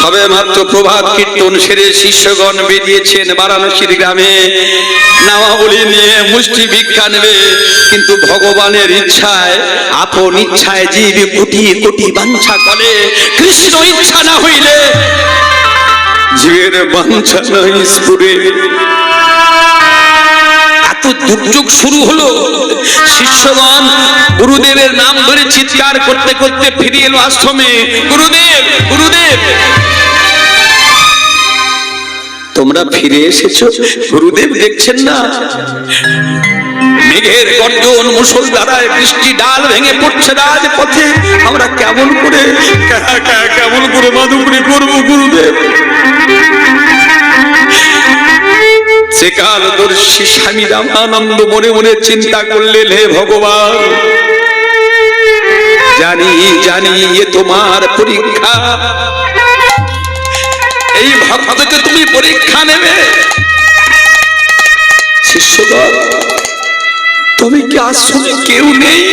সবে মাত্র প্রভাত কীর্তন সেরে শিষ্যগণ বেরিয়েছেন বারাণসীর গ্রামে নামাবলী নিয়ে মুষ্টি ভিক্ষা নেবে। কিন্তু ভগবানের ইচ্ছায়, আপন ইচ্ছায় জীব কোটি কোটি বাঞ্ছা করে, কৃষ্ণ ইচ্ছা না হইলে জীবের বাঞ্ছা নাই স্ফুরে। এত দুর্যোগ শুরু হলো, শিষ্যগণ গুরুদেবের নাম ধরে চিৎকার করতে করতে ফিরে এলো আশ্রমে। গুরুদেব, গুরুদেব, তোমরা ফিরে এসেছো? গুরুদেব দেখছেন না মেঘের গর্জন, মুষলধারায় বৃষ্টি, ডাল ভেঙে পড়ছে রাজপথে। আমরা কেমন করে মাধুকরী করবো গুরুদেব? সেকালদর্শী স্বামী রামানন্দ মনে মনে চিন্তা করলেন, হে ভগবান, জানি জানি এ তোমার পরীক্ষা, এই ভক্তকে তুমি পরীক্ষা নেবে। শিষ্যগণ, তবে কি আশ্রমে কেউ নেই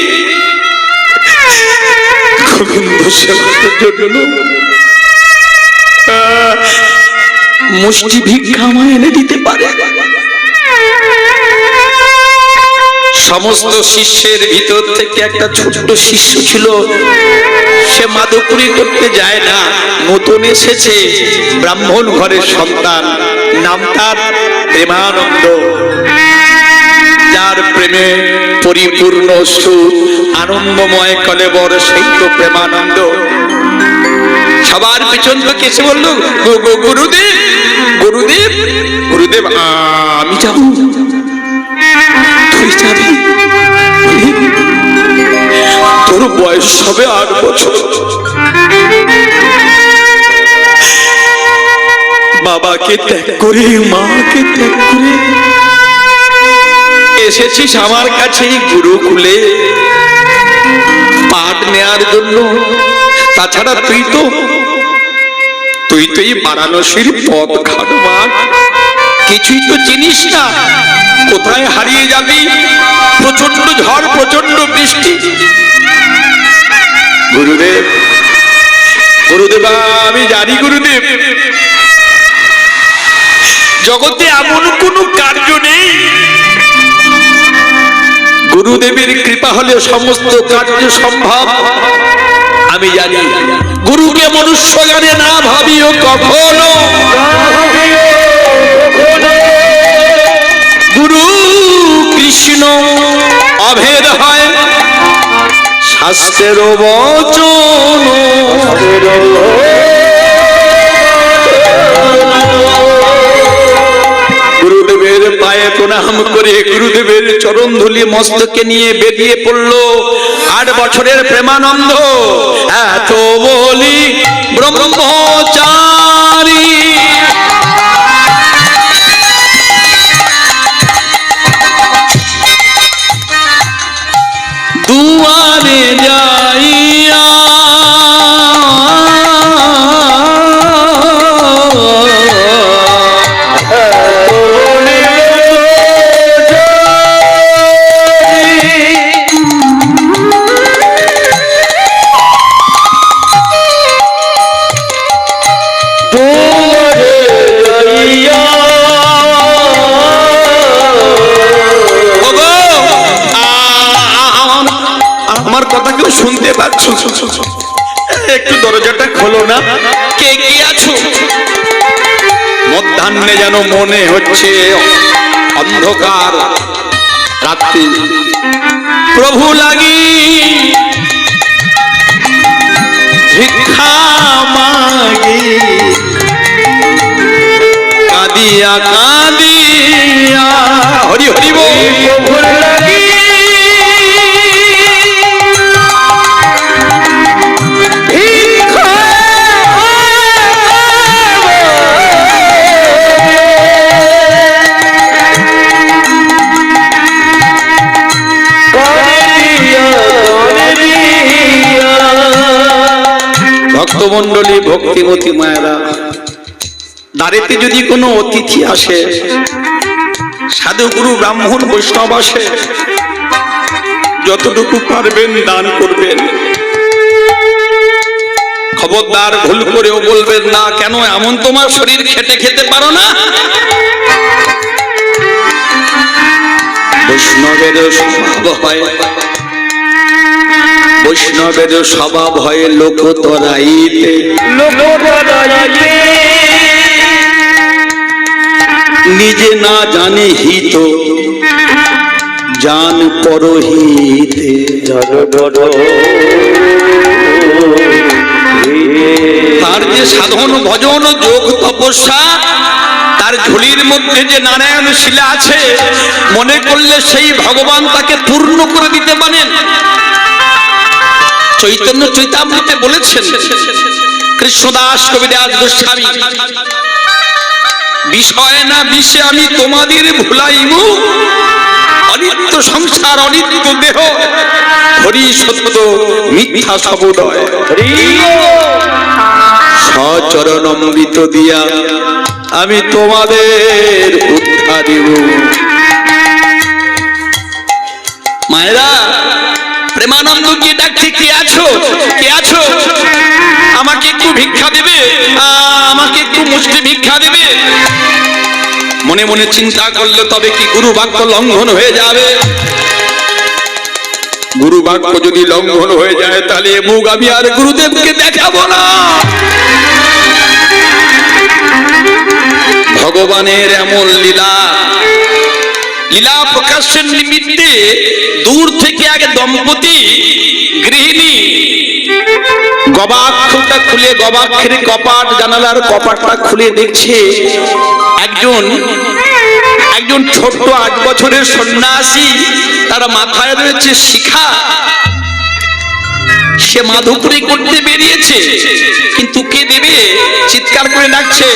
গোবিন্দ সেবার জন্য মুষ্টি ভিক্ষা আমায় এনে দিতে পারে? সমস্ত শিষ্যের ভিতর থেকে একটা ছোট্ট শিষ্য ছিল, সে মাদকুরি করতে যায় না, নতুন এসেছে, ব্রাহ্মণ ঘরের সন্তান, নাম তার প্রেমানন্দ। যার প্রেমে পরিপূর্ণ সুখ আনন্দময় কলেবর, সেই তো প্রেমানন্দ। সবার পিছন থেকে এসে বলল, গুরুদেব, গুরুদেব, গুরুদেব, আমি যাবো, তুই যাবি? তোর বয়স হবে 8 বছর, বাবাকে ত্যাগ করে, মাকে ত্যাগ করে এসেছিস আমার কাছে গুরুকুলে পাঠ নেয়ার জন্য। তাছাড়া তুই তো এই বারাণসীর পথ ঘাট মাঠ কিছুই তো চিনিস না, কোথায় হারিয়ে যাবি? প্রচন্ড ঝড়, প্রচন্ড বৃষ্টি। গুরুদেব, গুরুদেব, আমি জানি গুরুদেব, জগতে এমন কোন কার্য নেই গুরুদেবের কৃপা হলে সমস্ত কার্য সম্ভব। আমি জানি, গুরুকে মনুষ্য জ্ঞানে না ভাবিও কখনো, গুরু কৃষ্ণ অভেদ হয় শাস্ত্রের বচন। গুরুদেবের পায়ে প্রণাম করে গুরুদেবের চরণ ধুলি মস্তকে নিয়ে বেরিয়ে পড়ল 8 বছরের প্রেমানন্দ। এত বলি ব্রহ্মচারী, দুয়ারে যাইয়া শুনতে পাচ্ছ? একটু দরজাটা খোলো না। কে কে আছো? মধ্যাহ্নে যেন মনে হচ্ছে অন্ধকার রাত্রি। প্রভু লাগি ভিক্ষা মাগি, কাঁদিয়া কাঁদিয়া হরি হরি বল। প্রভু লাগি ভক্তমন্ডলী, ভক্তিমতী মায়েরা, দ্বারেতে যদি কোনো অতিথি আসে, সাধু গুরু ব্রাহ্মণ বৈষ্ণব আসে, যতটুকু পারবেন দান করবেন। খবরদার ভুল করেও বলবেন না। কেন এমন তোমার শরীর খেটে খেতে পারো না? বৈষ্ণবের স্বভাব হয়, বৈষ্ণবের স্বভাব হয় লোক তরাইতে, নিজে না জানে হিত জান পরহিতে। তার যে সাধন ভজন যোগ তপস্যা, তার ঝুলির মধ্যে যে নারায়ণ শিলা আছে, মনে করলে সেই ভগবান তাকে পূর্ণ করে দিতে পারেন। চৈতন্য চৈতামৃতে বলেছেন কৃষ্ণদাস কবিরাজ গোস্বামী, বিষয় না বিষে আমি তোমাদের ভুলাইব, অনিত্য সংসার অনিত্য দেহ, হরি সত্য মিথ্যা সবোদয়, সচরণ অমৃত দিয়া আমি তোমাদের উদ্ধার দিব। মায়েরা, প্রেমানন্দ কি ডাকছে, কে আছো, কে আছো, আমাকে একটু ভিক্ষা দেবে, আমাকে একটু মুষ্টি ভিক্ষা দেবে। মনে মনে চিন্তা করলে তবে কি গুরু বাক্য লঙ্ঘন হয়ে যাবে? গুরু বাক্য যদি লঙ্ঘন হয়ে যায় তাহলে মুখ আমি আর গুরুদেবকে দেখাবো না। ভগবানের এমন লীলা, লীলা প্রকাশের নিমিত্তে দূর থেকে আগে দম্পতি গৃহিণী গবাক্ষটা খুলে, গবাক্ষের কপাট, জানালার কপাটটা খুলে দেখছে একজন ছোট্ট 8 বছরের সন্ন্যাসী, তার মাথায় রয়েছে শিখা, সে মাধুপুরি করতে বেরিয়েছে। কিন্তু কে দেবে? চিৎকার করে ডাকছে,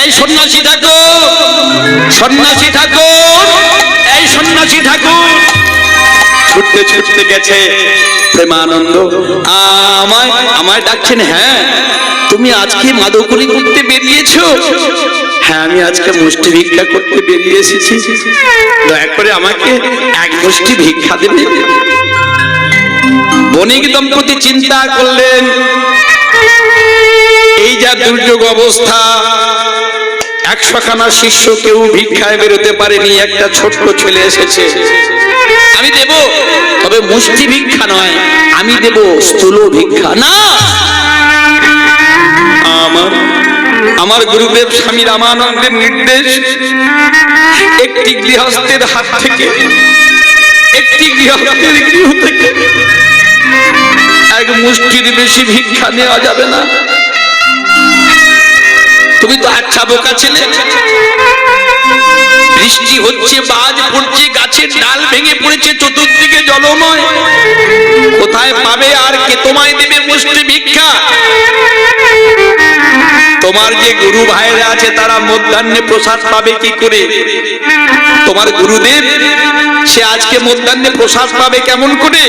এই সন্ন্যাসী ঠাকুর, সন্ন্যাসী ঠাকুর, এই সন্ন্যাসী ঠাকুর। ছুটতে ছুটতে গেছে প্রেমানন্দ, আমায় ডাকছেন? হ্যাঁ, তুমি আজকে মাধুপুরি করতে বেরিয়েছো? হ্যাঁ, আমি আজকে মুষ্টি ভিক্ষা করতে বেরিয়ে এসেছি, দয়া করে আমাকে এক মুষ্টি ভিক্ষা দেবে। বণিক দম্পতি চিন্তা করলেন, এই যা দুর্যোগ অবস্থা, 100খানা শিষ্য কেউ ভিক্ষায় বেরোতে পারেনি, একটা ছোট্ট ছেলে এসেছে, আমি দেব, তবে মুষ্টি ভিক্ষা নয়, আমি দেব স্থূল ভিক্ষা। না, আমার গুরুদেব স্বামী রামানন্দের নির্দেশ, একটি গৃহস্থের হাত থেকে, একটি গৃহস্থের গৃহ থেকে এক মুষ্টির বেশি ভিক্ষা নেওয়া যাবে না। তুমি তো আচ্ছা বোকা ছেলে, বৃষ্টি হচ্ছে, বাজ পড়ছে, গাছের ডাল ভেঙে পড়েছে, চতুর্দিকে জলময়, কোথায় পাবে আর কে তোমায় দেবে মুষ্টি ভিক্ষা? তোমার যে গুরু ভাইরা আছে তারা মধ্যাহ্নে প্রসাদ পাবে কি করে? তোমার গুরুদেব সে আজকে মধ্যাহ্নে প্রসাদ পাবে কেমন করে?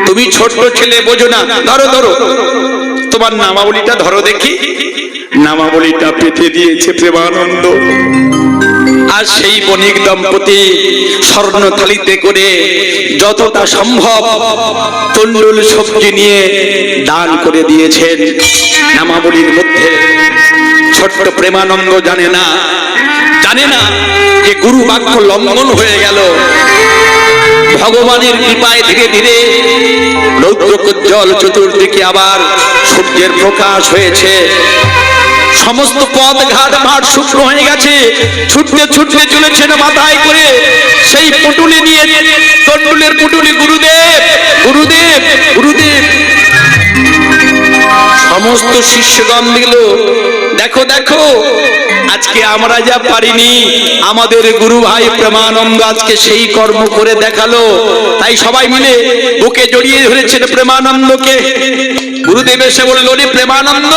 তুমি ছোট্ট ছেলে, বোঝো না। ধরো ধরো, তোমার নামাবলিটা ধরো দেখি। নামাবলিটা পেতে দিয়েছে প্রেমানন্দ, আর সেই বণিক দম্পতি স্বর্ণ থালিতে করে যতটা সম্ভব তন্ডুল সবজি নিয়ে দান করে দিয়েছেন নামাবলির মধ্যে। ছোট্ট প্রেমানন্দ জানে না যে গুরু বাক্য লঙ্ঘন হয়ে গেল। ভগবানের কৃপায় ধীরে ধীরে রৌদ্রোজ্জ্বল চতুর্দিকে আবার সূর্যের প্রকাশ হয়েছে, সমস্ত পথ ঘাট মাঠ শুকনো হয়ে গেছে। ছুটতে ছুটতে চলেছেন মাথায় করে সেই পুটুলি নিয়ে, তন্ডুলের পুটুলি, গুরুদেব গুরুদেব গুরুদেব। সমস্ত শিষ্যগণ দিল, দেখো দেখো, আজকে আমরা যা পারিনি আমাদের গুরু ভাই প্রেমানন্দ আজকে সেই কর্ম করে দেখালো। তাই সবাই মিলে বুকে জড়িয়ে ধরেছেন প্রেমানন্দকে। গুরুদেব এসে বলল, রে প্রেমানন্দ,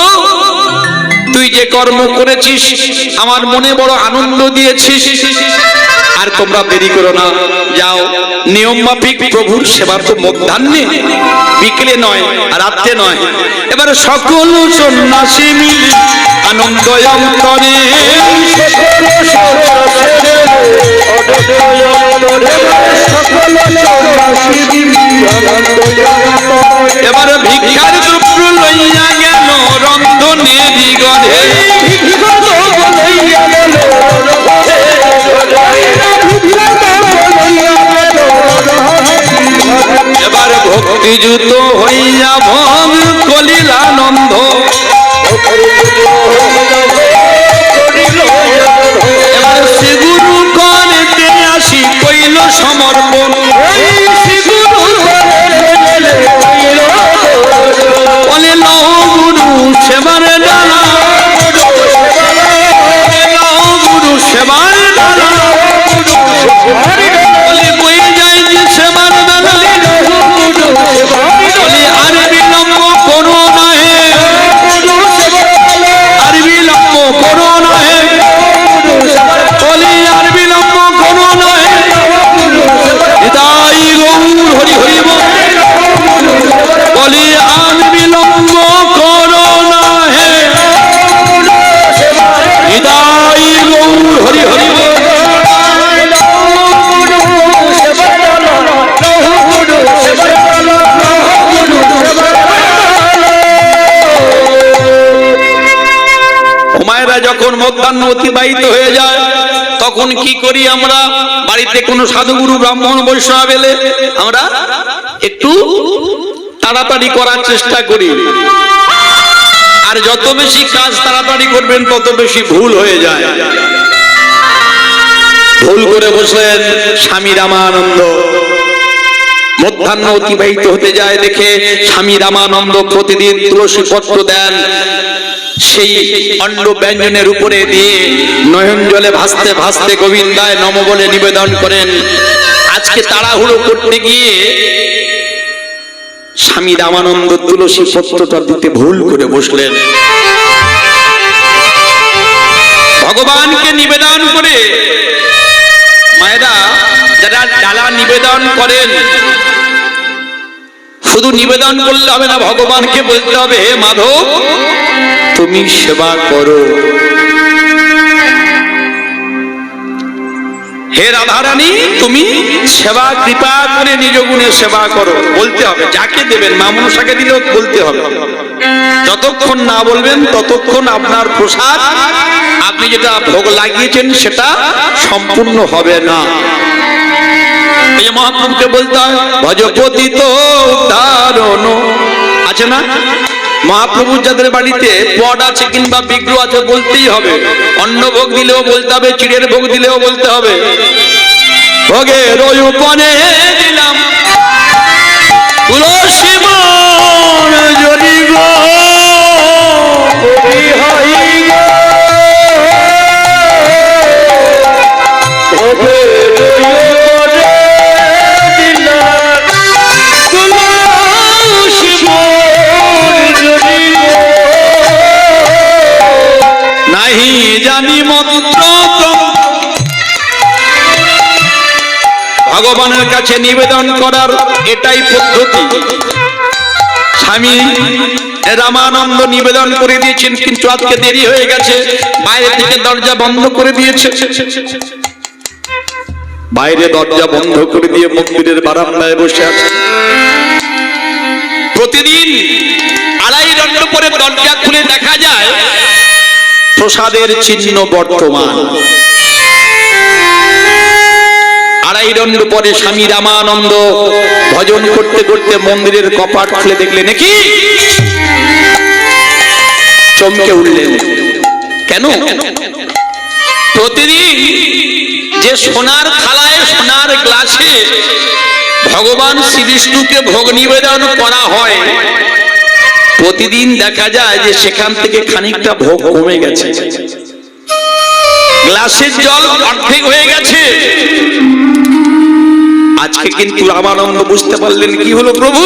তুই যে কর্ম করেছিস আমার মনে বড় আনন্দ দিয়েছিস। আর তোমরা দেরি করো না, যাও নিয়ম মাফিক প্রভুর সেবা তো মধ্যাহ্নে, বিকেলে নয়, রাত্রে নয়। এবার সকল সন্ন্যাসী মিলে আনন্দ অন্তরে, এবার ভিক্ষার দ্রব্য কলিলানন্দ এবার শ্রী গুরু করেতে আসি কইল সমর্পণ বলে লও গুরু সেবার ডালা লও গুরু সেবার ডালা বলে কই যায় যে সেবার ডালা বলে আর বিলম্ব করো না হে আর বিলম্ব করো না হে বলে আর বিলম্ব করো না হে হৃদয় গৌর হরি হরি বলে আর বিলম্ব করো না হে হৃদয় গৌর হরি হরি হুমায়রা যখন মধ্যাহ্ন অতিবাহিত হয়ে যায় তখন কি করি আমরা? বাড়িতে কোনো সাধুগুরু ব্রাহ্মণ বৈষ্ণব এলে আমরা একটু তাড়াতাড়ি করার চেষ্টা করি, আর যত বেশি কাজ তাড়াতাড়ি করবেন তত বেশি ভুল হয়ে যায়। ভুল করে বসলেন স্বামী রামানন্দ। মধ্যাহ্ন অতিবাহিত হতে যায় দেখে স্বামী রামানন্দ প্রতিদিন তুলসী পত্র দেন, সেই অন্ন ব্যঞ্জনের উপরে দিয়ে নয়ন জলে ভাসতে ভাসতে গোবিন্দায় নম বলে নিবেদন করেন। আজকে তাড়াহুড়ো করতে গিয়ে স্বামী রামানন্দ তুলসী পত্রটা দিতে ভুল করে বসলেন। ভগবানকে নিবেদন করে মায়েরা যারা ডালা নিবেদন করেন, শুধু নিবেদন করলে হবে না, ভগবানকে বলতে হবে হে মাধব তুমি সেবা করো, হে রাধারানী তুমি সেবা কৃপা করে নিজ গুণে সেবা করো, বলতে হবে। যাকে দেবেন মা মনসাকে দিলেও বলতে হবে। যতক্ষণ না বলবেন ততক্ষণ আপনার প্রসাদ, আপনি যেটা ভোগ লাগিয়েছেন সেটা সম্পূর্ণ হবে না। এই মহাপ্রভুকে বলতে হয় ভজপতি তো উদ্ধারণ আছে না? মহাপ্রভু যাদের বাড়িতে পট আছে কিংবা বিগ্রহ আছে বলতেই হবে। অন্ন ভোগ দিলেও বলতে হবে, চিড়ের ভোগ দিলেও বলতে হবে ভোগের উপনে দিলাম তুলসী মন যদি গো নাহি জানি মন্ত্র। ভগবানের কাছে নিবেদন করার এটাই পদ্ধতি। স্বামী রামানন্দ নিবেদন করে দিয়েছেন, কিন্তু আজকে দেরি হয়ে গেছে, বাইরে থেকে দরজা বন্ধ করে দিয়েছে। বাইরে দরজা বন্ধ করে দিয়ে মন্দিরের বারান্দায় বসে আছে। প্রতিদিন আড়াই দণ্ড পরে দরজা খুলে দেখা যায় প্রসাদের চিহ্ন বর্তমান। আড়াই দণ্ড পরে স্বামী রামানন্দ ভজন করতে করতে মন্দিরের কপাট খুলে দেখলেন কি, চমকে উঠলেন। কেন? প্রতিদিন যে সোনার থালায় সোনার গ্লাসে ভগবান শ্রীবিষ্ণুকে ভোগ নিবেদন করা হয়, প্রতিদিন দেখা যায় যে সেখান থেকে খানিকটা ভোগ কমে গেছে, গ্লাসের জল অর্ধেক হয়ে গেছে। আজকে কিন্তু রামানন্দ বুঝতে পারলেন কি হলো প্রভু,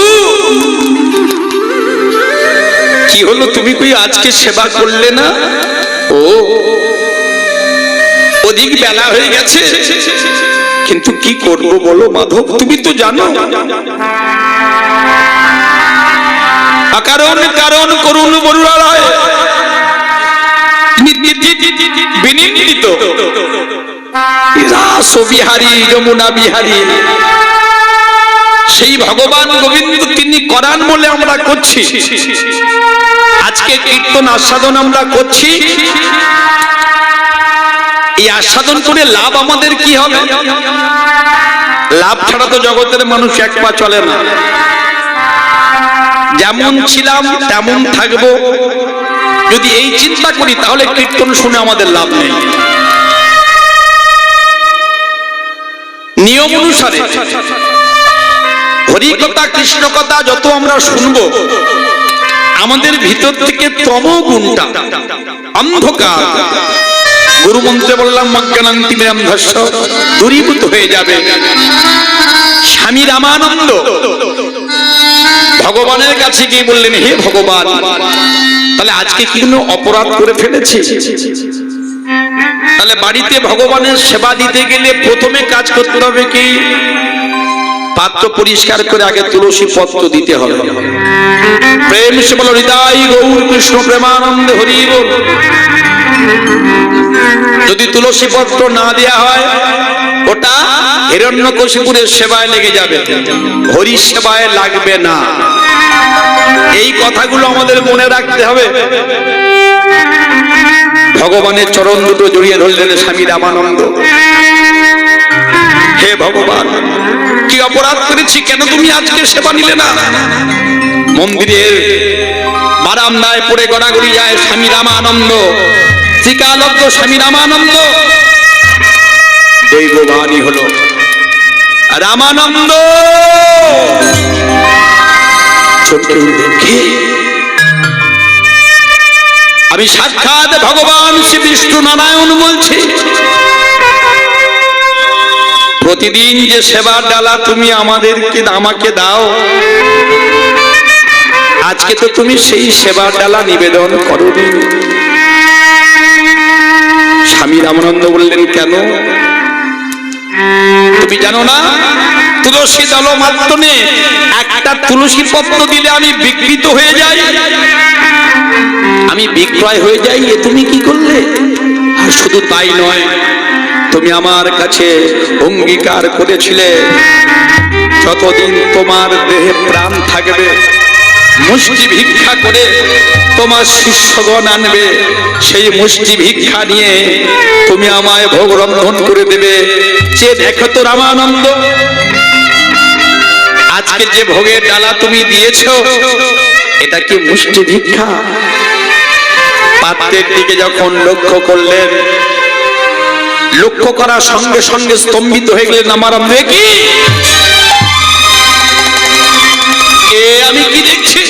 কি হলো, তুমি কই আজকে সেবা করলে না? ও অধিক বেলা হয়ে গেছে, কিন্তু কি করব বলো মাধব, তুমি তো জানো কারণ কারণ করুন বরুণালয় বিনিন্দিত বিহারী যমুনা বিহারী, সেই ভগবান গোবিন্দ তিনি করান বলে আমরা করছি। আজকে কীর্তন আস্বাদন আমরা করছি, এই আস্বাদন করে লাভ আমাদের কি হবে? লাভ ছাড়া তো জগতের মানুষ এক পা চলে না। যেমন ছিলাম তেমন থাকবো, যদি এই চিন্তা করি তাহলে কীর্তন শুনে আমাদের লাভ নেই। নিয়ম অনুসারে হরিকথা কৃষ্ণ কথা যত আমরা শুনবো, আমাদের ভিতর থেকে তমগুণটা, অন্ধকার, গুরু মন্ত্রে বললাম মজ্ঞানান্তি বিরামধস্য, দূরীভূত হয়ে যাবে। স্বামী রামানন্দ ভগবানের কাছে গিয়ে বললেন, হে ভগবান, তাহলে আজকে কি কোনো অপরাধ করে ফেলেছি? তাহলে বাড়িতে ভগবানের সেবা দিতে গেলে প্রথমে কাজ করতে হবে কি? পাত্র পরিষ্কার করে আগে তুলসী পত্র দিতে হবে। প্রেম সে বলো হৃদয় গৌর কৃষ্ণ প্রেমানন্দ হরি বল। যদি তুলসী পত্র না দেয়া হয়, ওটা হিরণ্যকশিপুরের সেবায় লেগে যাবে, হরি সেবায় লাগবে না। এই কথাগুলো আমাদের মনে রাখতে হবে। ভগবানের চরণ দুটো জড়িয়ে ধরলেন স্বামী রামানন্দ। হে ভগবান, কি অপরাধ করেছি? কেন তুমি আজকে সেবা নিলে না? মন্দিরের বারান্দায় পড়ে গড়াগড়ি যায় স্বামী রামানন্দ, ত্রিকালজ্ঞ স্বামী রামানন্দ। দৈববাণী হলো, রামানন্দ চমকে উঠলেন, কে? আমি সাক্ষাৎ ভগবান শ্রী বিষ্ণু নারায়ণ বলছি। প্রতিদিন যে সেবার ডালা তুমি আমাকে দাও, আজকে তো তুমি সেই সেবার ডালা নিবেদন করোনি। স্বামী রামানন্দ বললেন, কেন? তুমি জানো না তুলসী দল মাত্রনে একটা তুলসী পত্র দিলে আমি বিকৃত হয়ে যাই, আমি বিক্রয় হয়ে যাই। এ তুমি কি করলে? আর শুধু তাই নয়, তুমি আমার কাছে অঙ্গীকার করেছিলে যতদিন তোমার দেহে প্রাণ থাকবে মুষ্টি ভিক্ষা করে তোমার শিষ্যগণ আনবে, সেই মুষ্টি ভিক্ষা নিয়ে তুমি আমায় ভোগ রন্ধন করে দেবে। যে দেখো তো রামানন্দ, আজকে যে ভোগের ডালা তুমি দিয়েছো, এটা কি মুষ্টি ভিক্ষা? পাত্রের দিকে যখন লক্ষ্য করলেন, লক্ষ্য করার সঙ্গে সঙ্গে স্তম্ভিত হয়ে গেলেন রামানন্দ। কি আমি কি দেখছি?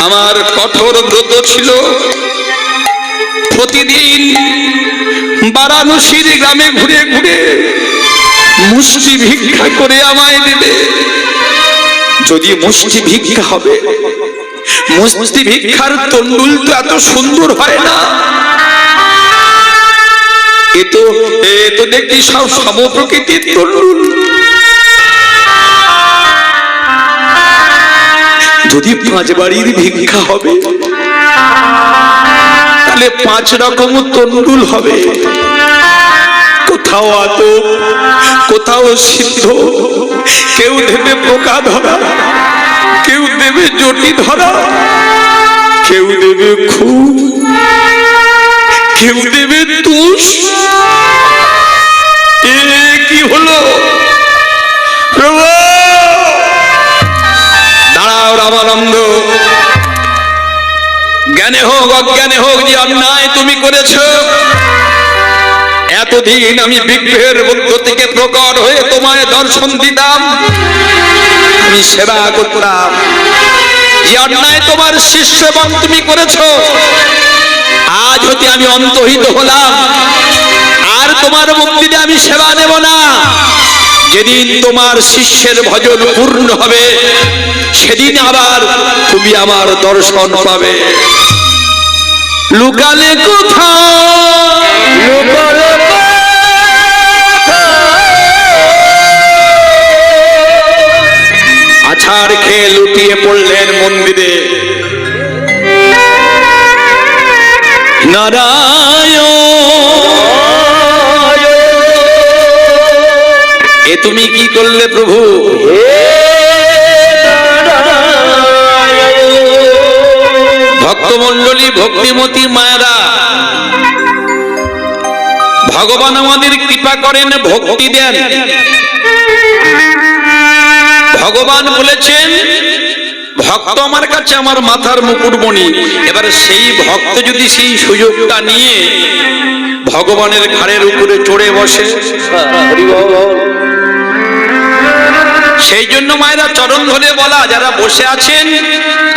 আমার কঠোর ব্রত ছিল, প্রতিদিন বারাণসীর গ্রামে ঘুরে ঘুরে মুষ্টি ভিক্ষা করে আমায় দেবে। যদি মুষ্টি ভিক্ষা হবে, মুষ্টি ভিক্ষার তন্ডুল তো এত সুন্দর হয় না। এ তো দেখি সব সমপ্রকৃতির তন্ডুল। যদি 5 বাড়ির ভিক্ষা হবে, তাহলে 5 রকম তন্ডুল হবে। কোথাও আতপ, কোথাও সিদ্ধ, কেউ দেবে পোকা ধরা, কেউ দেবে জটি ধরা, কেউ দেবে খুব, কেউ দেবে তুষ। কি হলো? দাঁড়াও রামানন্দ, জ্ঞানে হোক অজ্ঞানে হোক যে অন্যায় তুমি করেছো, এতদিন আমি বিগ্রহের মধ্য থেকে প্রকট হয়ে তোমায় দর্শন দিতাম, আমি সেবা করতাম। যে অন্যায় তোমার শিষ্য এবং তুমি করেছো, আজ হতে আমি অন্তহিত হলাম, আর তোমার মন্দিরে আমি সেবা নেব না। যেদিন তোমার শিষ্যের ভজন পূর্ণ হবে, সেদিন আবার তুমি আমার দর্শন পাবে। লুকালে কোথাও, লুকালে আছাড় খেয়ে লুটিয়ে পড়লেন মন্দিরে। নারায়ণ, এ তুমি কি করলে প্রভু? ভক্তমণ্ডলী, ভক্তিমতী মায়েরা, ভগবান আমাদের কৃপা করেন, ভক্তি দেন। ভগবান বলেছেন ভক্ত আমার কাছে আমার মাথার মুকুটমণি। এবারে সেই ভক্ত যদি সেই সুযোগটা নিয়ে ভগবানের ঘাড়ের উপরে চড়ে বসে, সেই জন্য মায়েরা চরণ ধরে বলা, যারা বসে আছেন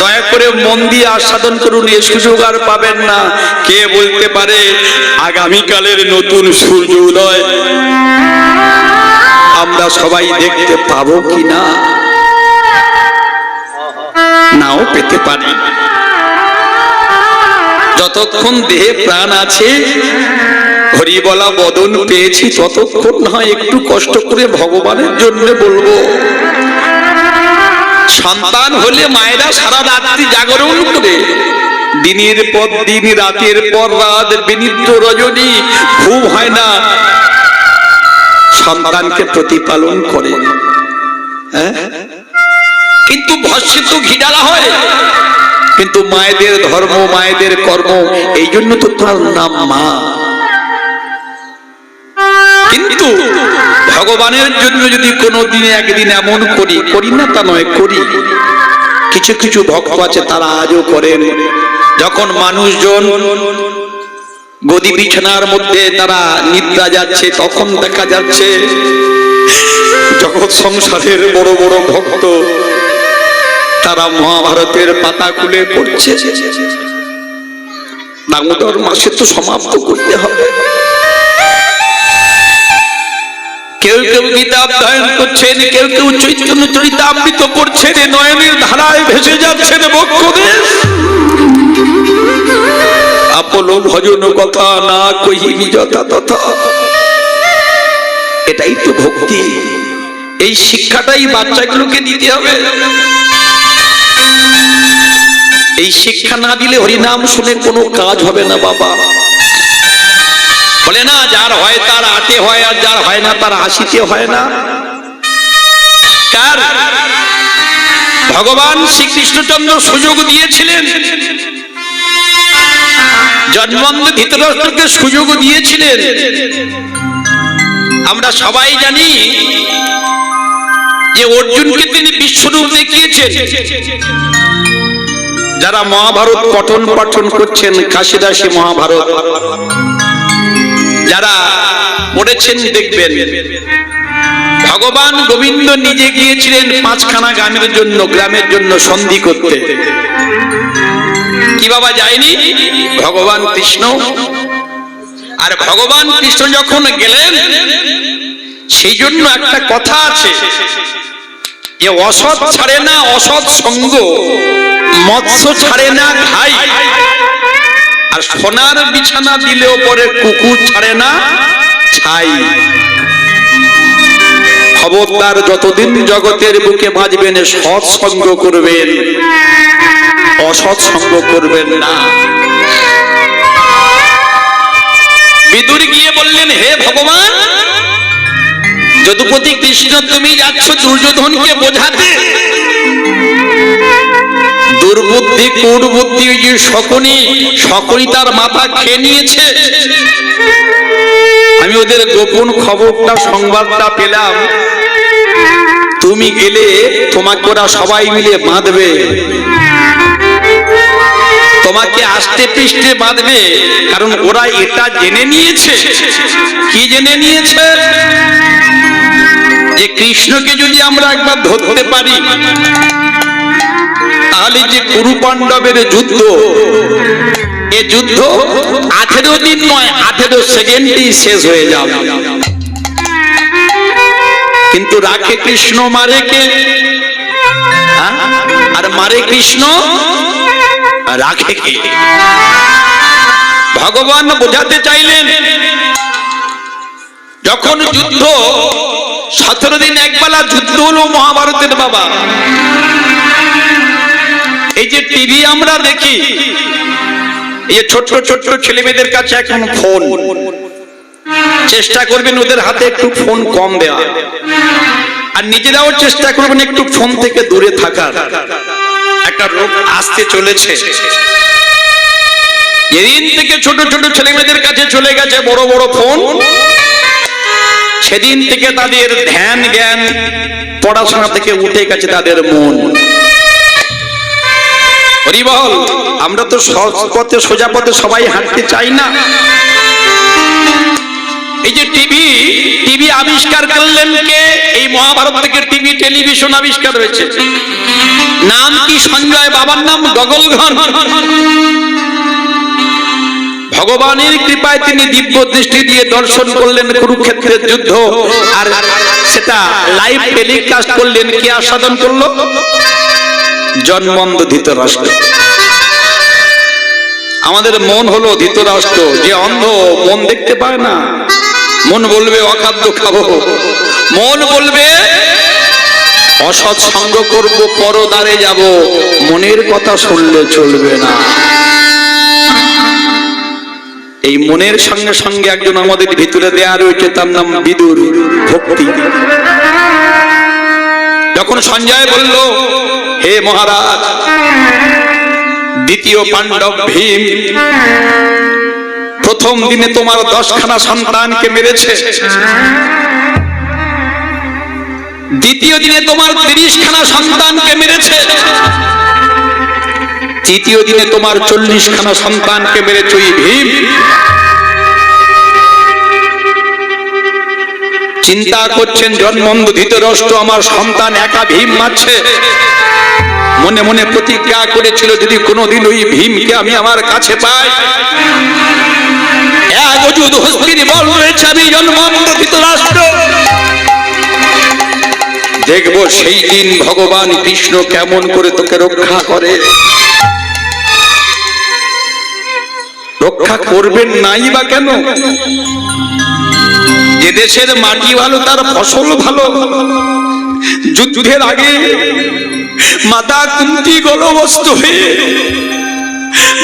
দয়া করে মন দিয়ে আস্বাদন করুন, এ সুযোগ আর পাবেন না। কে বলতে পারে আগামীকালের নতুন সূর্য উদয় আমরা সবাই দেখতে পাবো কিনা, নাও পেতে পারি। যতক্ষণ দেহে প্রাণ আছে, হরি বলা বদন পেয়েছি, ততক্ষণ হয় একটু কষ্ট করে ভগবানের জন্য বলবো। সন্তান হলে মায়েরা সারা রাত্রি জাগরণ করে, দিনের পর দিন রাতের পর রাত বিনিদ্র রজনী ঘুম হয় না, সন্তানকে প্রতিপালন করে। হ্যাঁ, কিন্তু ভস্মিত ঘি ঢালা হয়, কিন্তু মায়েদের ধর্ম মায়েদের কর্ম, এই জন্য তো তার নাম মা। কিন্তু ভগবানের জন্য যদি কোনো দিনে একদিন এমন করি না তা নয়, করি। কিছু কিছু ভক্ত আছে তারা আজও করেন। যখন মানুষজন গদি বিছানার মধ্যে তারা নিদ্রা যাচ্ছে, তখন দেখা যাচ্ছে জগৎ সংসারের বড় বড় ভক্ত তারা মহাভারতের পাতা খুলে পড়ছে। দামোদর মাসে তো সমাপ্ত করতে হবে। কেউ কেউ গীতা অধ্যয়ন করছেন, কেউ কেউ চৈতন্য চরিতামৃত পড়ছেন, নয়নের ধারায় ভেসে যাচ্ছেন বক্ষদেশ। আপলো ভজন কথা না কহিবি যথা তথা, এটাই তো ভক্তি। এই শিক্ষাটাই বাচ্চাগুলোকে দিতে হবে। এই শিক্ষা না দিলে হরিনাম শুনে কোনো কাজ হবে না বাবা। বলে না, যার হয় তার 8-এ হয়, আর যার হয় না তার 80-তে হয় না। কার ভগবান শ্রীকৃষ্ণচন্দ্র সুযোগ দিয়েছিলেন, জন্মান্ধ ধৃতরাষ্ট্রকে সুযোগ দিয়েছিলেন। আমরা সবাই জানি যে অর্জুনকে তিনি বিশ্বরূপ দেখিয়েছেন। যারা মহাভারত পঠন পাঠন করছেন, কাশিদাসী মহাভারত যারা পড়েছেন দেখবেন, ভগবান গোবিন্দ নিজে গিয়েছিলেন 5খানা গ্রামের জন্য সন্ধি করতে। কি বাবা যায়নি ভগবান কৃষ্ণ? আর ভগবান কৃষ্ণ যখন গেলেন, সেই জন্য একটা কথা আছে যে অসৎ ছাড়ে না অসৎ সঙ্গ, মৎস্য ছাড়ে না খাই, আর সোনার বিছানা দিলেও পরে কুকুর ছাড়ে না ছাই। খবরদার, যতদিন জগতের বুকে বাঁচবেন সৎ সঙ্গ করবেন, অসৎ সঙ্গ করবেন না। বিদুর গিয়ে বললেন, হে ভগবান, যদুপতি কৃষ্ণ তুমি যাচ্ছ দুর্যোধনকে বোঝাতে, দুর্বুদ্ধি কুটবুদ্ধি যে শকুনি তার মাথা খেয়ে নিয়েছে। আমি ওদের গোপন খবরটা সংবাদটা পেলাম, তুমি গেলে তোমাকে ওরা সবাই মিলে বাঁধবে, তোমাকে আস্তে পৃষ্ঠে বাঁধবে। কারণ ওরা এটা জেনে নিয়েছে। কি জেনে নিয়েছে? যে কৃষ্ণকে যদি আমরা একবার ধরতে পারি, তাহলে যে কুরু পাণ্ডবের যুদ্ধ, এ যুদ্ধ 18 দিন নয় 18 সেকেন্ডেই শেষ হয়ে যাবে। কিন্তু রাখে কৃষ্ণ, মারে কে? আর মারে কৃষ্ণ, রাখে কে? ভগবান বোঝাতে চাইলেন, যখন যুদ্ধ 17 দিন একবেলা যুদ্ধ হলো মহাভারতের বাবা। এই যে টিভি আমরা দেখি, এই ছোট্ট ছোট্ট ছেলে মেয়েদের কাছে এখন ফোন, চেষ্টা করবেন ওদের হাতে একটু ফোন কম দেওয়া, আর নিজেরাও চেষ্টা করবেন একটু ফোন থেকে দূরে থাকার। একটা রোগ আসতে চলেছে, যেদিন থেকে ছোট ছোট ছেলে মেয়েদের কাছে চলে গেছে বড় বড় ফোন, সেদিন থেকে তাদের ধ্যান জ্ঞান পড়াশোনা থেকে উঠে গেছে তাদের মন। হরি বল। আমরা তো সৎ পথে সোজা পথে সবাই হাঁটতে চাই না। এই যে টিভি আবিষ্কার করলেন কে? এই মহাভারত থেকে টিভি টেলিভিশন আবিষ্কার হয়েছে। নাম কি? সঞ্জয়। বাবার নাম গগলঘন। ভগবানের কৃপায় তিনি দিব্য দৃষ্টি দিয়ে দর্শন করলেন কুরুক্ষেত্রের যুদ্ধ, আর সেটা লাইভ টেলিকাস্ট করলেন। কে আস্বাদন করলো? জন্মন্ধ ধৃতরাষ্ট্র। আমাদের মন হলো ধৃতরাষ্ট্র, যে অন্ধ, মন দেখতে পায় না। মন বলবে অখাদ্য খাবো, মন বলবে অসৎ সঙ্গ করব, পরদারে যাব, মনের কথা শুনলে চলবে না। এই মনের সঙ্গে সঙ্গে একজন আমাদের ভিতরে দেয়া রয়েছে, তার নাম বিদুর, ভক্তি। যখন সঞ্জয় বলল, হে মহারাজ, দ্বিতীয় পাণ্ডব ভীম প্রথম দিনে তোমার 10খানা সন্তানকে মেরেছে, দ্বিতীয় দিনে তোমার 30খানা সন্তানকে মেরেছে, তৃতীয় দিনে তোমার 40খানা সন্তানকে মেরেছে ভীম। চিন্তা করছেন জন্মন্ধ ধৃতরাষ্ট্র, আমার সন্তান একা ভীম মারছে। মনে মনে প্রতিজ্ঞা করেছিল, যদি কোনোদিন ওই ভীমকে আমি আমার কাছে পাই, এক অযুত হস্তির বল রয়েছে, আমি জন্মন্ধ ধৃতরাষ্ট্র দেখব সেই দিন ভগবান কৃষ্ণ কেমন করে তোকে রক্ষা করে। রক্ষা করবেন নাই বা কেন? যে দেশের মাটি ভালো, তার ফসল ভালো। যুদ্ধের আগে মাতা কুন্তী গলবস্ত হয়ে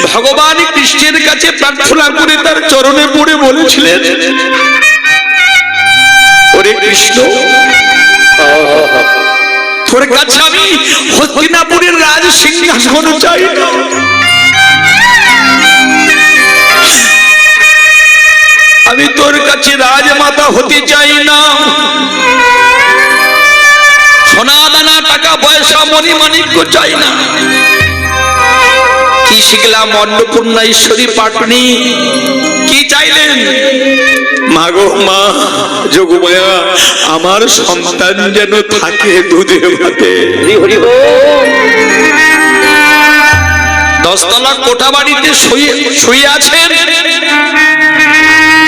ভগবান কৃষ্ণের কাছে প্রার্থনা করে তার চরণে পড়ে বলেছিলেন, ওরে কৃষ্ণ, তোর কাছে আমি হস্তিনাপুরের রাজ সিংহাসন চাই না, আমি তোর কাছে রাজমাতা হতে চাই না, সোনা দানা টাকা পয়সা মণিমাণিক্য চাই না। কি শিখলাম? অন্নপূর্ণা ঈশ্বরী পাটনি কি চাইলেন? মাগো মা যোগমায়া, আমার সন্তান যেন থাকে দুধে ভাতে। 10তলা কোঠা বাড়িতে শুয়ে আছেন,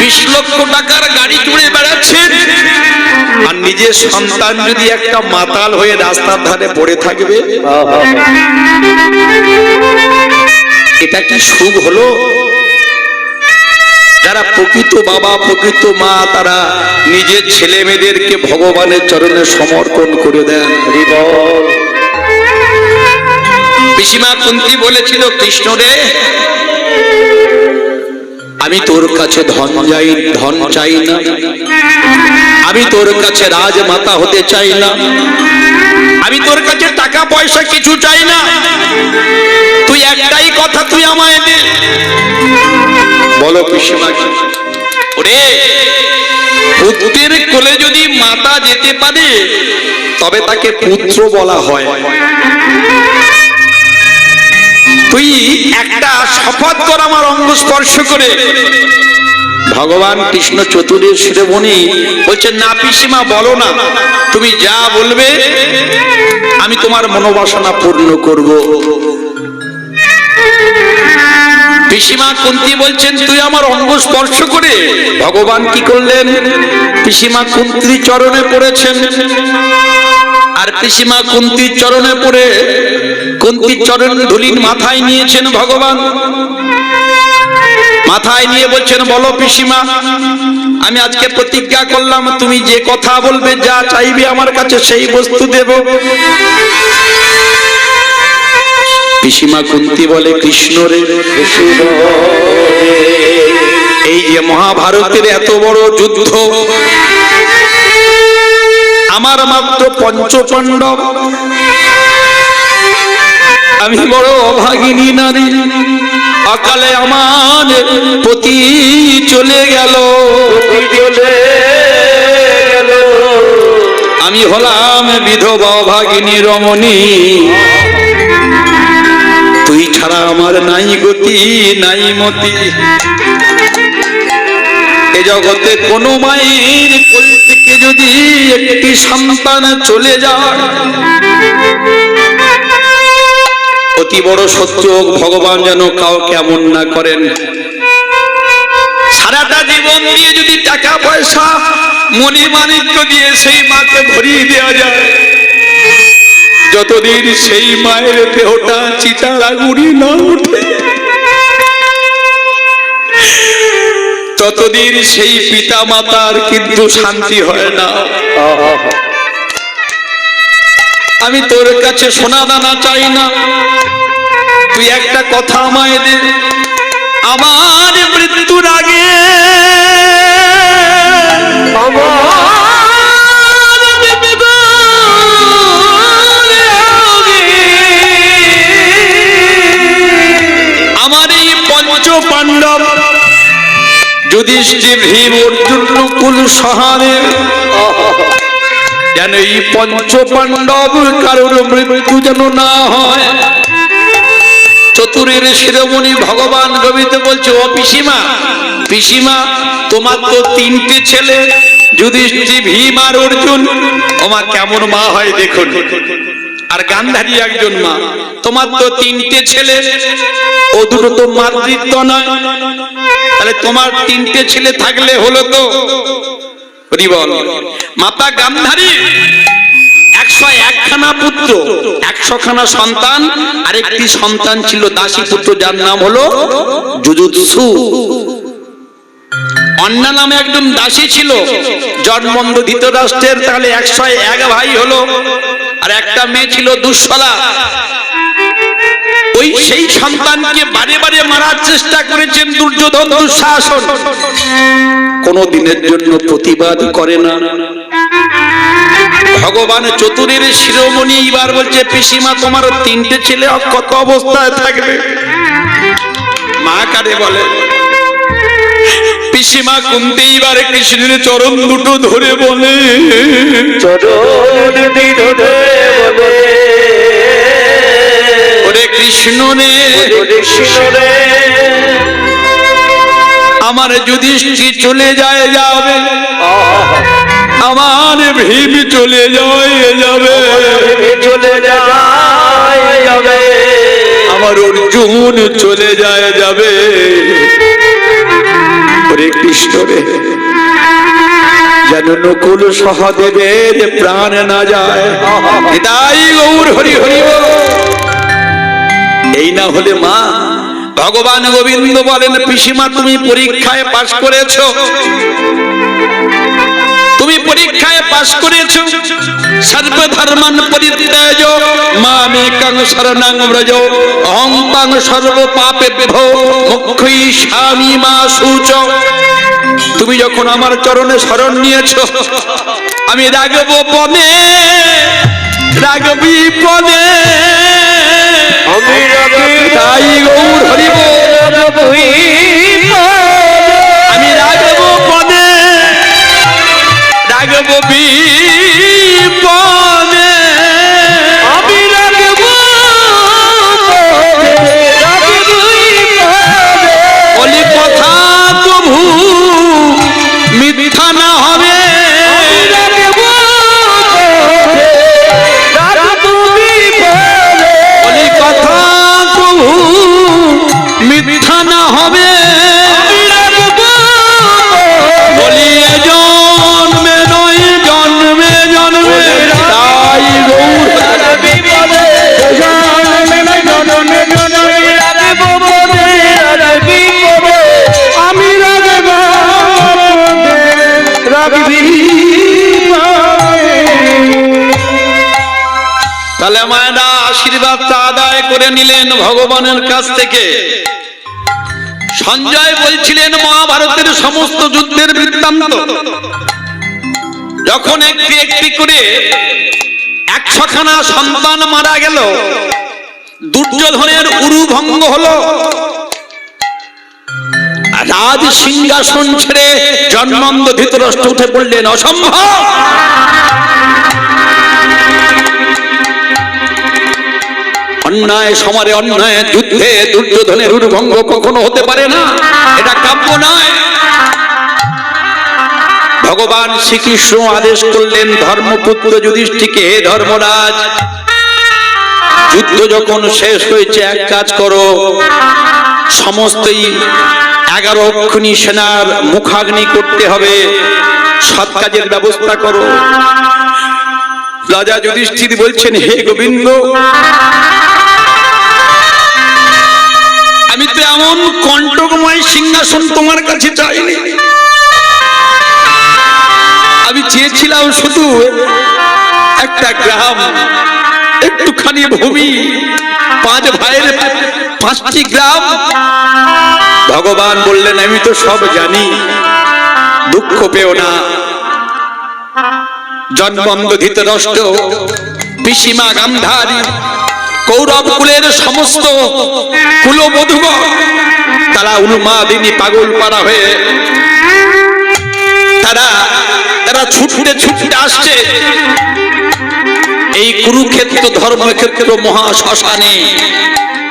20 লক্ষ টাকার গাড়ি জুড়ে বেড়াচ্ছেন, আর নিজের সন্তান যদি একটা মাতাল হয়ে রাস্তার ধারে পড়ে থাকবে, এটা কি সুখ হলো? যারা প্রকৃত বাবা, প্রকৃত মা, তারা নিজের ছেলে মেয়েদেরকে ভগবানের চরণে সমর্পণ করে দেন। পিসিমা কুন্তী বলেছিল, কৃষ্ণ রে, আমি তোর কাছে ধন চাই না, আমি তোর কাছে রাজমাতা হতে চাই না, আমি তোর কাছে টাকা পয়সা কিছু চাই না, তুই একটাই কথা, তুই আমায় দে। বলো পিসিমা, ওরে, পুত্রের কোলে যদি মাতা যেতে পারে তবে তাকে পুত্র বলা হয়। তুই একটা শপথ কর আমার অঙ্গ স্পর্শ করে। ভগবান কৃষ্ণ চতুর্দশ শিরোমণি বলছেন, না পিসিমা, বলো না, তুমি যা বলবে আমি তোমার মনোবাসনা পূর্ণ করব। পিসিমা কুন্তী বলছেন, তুই আমার অঙ্গ স্পর্শ করে। ভগবান কি করলেন? পিসিমা কুন্তীর চরণে পড়েছেন, আর পিসিমা কুন্তীর চরণে পড়ে কুন্তীর চরণ ধুলিন মাথায় নিয়েছেন ভগবান। মাথায় নিয়ে বলছেন, বলো পিসিমা, আমি আজকে প্রতিজ্ঞা করলাম, তুমি যে কথা বলবে, যা চাইবে আমার কাছে, সেই বস্তু দেব। পিসিমা কুন্তী বলে, কৃষ্ণ রে, এই যে মহাভারতের এত বড় যুদ্ধ, আমার মাত্র 5 পাণ্ডব, আমি বড় অভাগিনী নারী, অকালে আমার পতি চলে গেল, আমি হলাম বিধবা ভাগিনী রমণী, তুই ছাড়া আমার নাই গতি নাই মতি। এ জগতে কোনো মায়ের কোল থেকে যদি একটি সন্তান চলে যায়, অতি বড় সত্য ভগবান যেন কাউকে এমন না করেন। সারাটা জীবন দিয়ে যদি টাকা পয়সা মণি মাণিক্য দিয়ে সেই মাকে ভরিয়ে দেওয়া যায়, যতদিন সেই মায়ের দেহটা চিতার আগুনে না ওঠে, ততদিন সেই পিতা মাতার কিন্তু শান্তি হয় না। আমি তোর কাছে সোনা দানা চাই না, তুই একটা কথা আমায় দে, আমার মৃত্যুর আগে আমার এই পঞ্চ পাণ্ডব যুধিষ্ঠির ভীম অর্জুন নকুল সহাদেব যেন এই পঞ্চ পাণ্ডব কারোর মৃত্যু যেন না হয়। চতুরের শিরোমণি ভগবান গোবিন্দ বলছে, ও পিসিমা, পিসিমা তোমার তো তিনটে ছেলে যুধিষ্ঠির ভীম আর অর্জুন, ওমা কেমন মা হয় দেখুন, আর গান্ধারী একজন মা, তোমার তো তিনটে ছেলে, ও দুটো তো মাতৃত্ব নয়, তাহলে তোমার তিনটে ছেলে থাকলে হলো তো হরি বল। মাতা গান্ধারী 101 খানা পুত্র, 100 খানা সন্তান, আরেকটি সন্তান ছিল দাসী পুত্র, যার নাম হলো যুযুৎসু। অন্না নামে একজন দাসী ছিল, জন্মন্ধ ধৃতরাষ্ট্রের, তাহলে 101 ভাই হলো, আর একটা মেয়ে ছিল দুঃশলা। ওই সেই সন্তানকে বারে বারে মারার চেষ্টা করেছেন দুর্যোধন দুঃশাসন, কোন দিনের জন্য প্রতিবাদ করে না। ভগবান চতুরের শিরোমণি এবার বলছে, পিসিমা তোমার তিনটে ছেলে কত অবস্থায় থাকবে? মা কারে বলে? পিসিমা কুন্তি এবার কৃষ্ণের চরণ দুটো ধরে বলে, চরণ দুটো ধরে বলে, ওরে কৃষ্ণ রে, কৃষ্ণ রে, আমার যুধিষ্ঠির চলে যায় যাবে, আমার ভীম চলে যায় যাবে, চলে যায় যাবে, আমার অর্জুন চলে যায় যাবে, ওরে কৃষ্ণ রে, যেন নকুল সহদেবের প্রাণ না যায়। এটাই গৌর হরি হরি। এই না হলে মা, ভগবান গোবিন্দ বলেন, পিসিমা তুমি পরীক্ষায় পাশ করেছো, তুমি পরীক্ষায় পাশ করেছো, সর্বধর্মান পরিত্যাজ্য মামেকং শরণং ব্রজ অহং পাং সর্ব পাপেভ্যো মোক্ষয়িষ্যামি মা শুচ। তুমি যখন আমার চরণে শরণ নিয়েছো, আমি রাগব পদে রাগবি পদে, তাই গৌর হরি বল, আমি রাগব পদে রাগব বিপদে, আমি রাগব বলি কথা তবু মিথ্যা না হবে, বলি কথা তবু মিথ্যা না হবে, বলি জন্মে নয় জন্মে জন্মে, তাই গৌর আমি রাগবি। তাহলে মায়েরা আশীর্বাদটা আদায় করে নিলেন ভগবানের কাছ থেকে। সঞ্জয় বলছিলেন মহাভারতের সমস্ত যুদ্ধের বৃত্তান্ত, যখন একটি একটি করে 100 খানা সন্তান মারা গেল, দুর্যোধনের উরু ভঙ্গ হলো, রাজ সিংহাসন ছেড়ে জন্মন্ধ ধৃতরাষ্ট্র উঠে পড়লেন, অসম্ভব, অন্যায় সমারে অন্যায় যুদ্ধে দুর্যোধনের উর্ভঙ্গ কখনো হতে পারে না, এটা কাম্য নয়। ভগবান শ্রীকৃষ্ণ আদেশ করলেন ধর্মপুত্র যুধিষ্ঠিরকে, হে ধর্মরাজ, যুদ্ধ যখন শেষ হয়েছে এক কাজ করো, সমস্তই 11 অক্ষুণী সেনার মুখাগ্নি করতে হবে, সৎ কাজের ব্যবস্থা করো। রাজা যুধিষ্ঠির বলছেন, হে গোবিন্দ, আমি তো এমন কণ্টকময় সিংহাসন তোমার কাছে চাইনি, আমি চেয়েছিলাম শুধু একটা গ্রাম, একটুখানি ভূমি, 5 ভাইয়ের 5টি গ্রাম। ভগবান বললেন, আমি তো সব জানি, দুঃখ পেও না। জন্মন্ধ ধৃতরাষ্ট্র, পিসিমা গান্ধারী, কৌরব কুলের সমস্ত কুলবধূগণ, তারা উন্মাদিনী পাগল পাড়া হয়ে তারা ছুটতে ছুটতে আসছে এই কুরুক্ষেত্র ধর্মক্ষেত্র মহাশ্মশানে,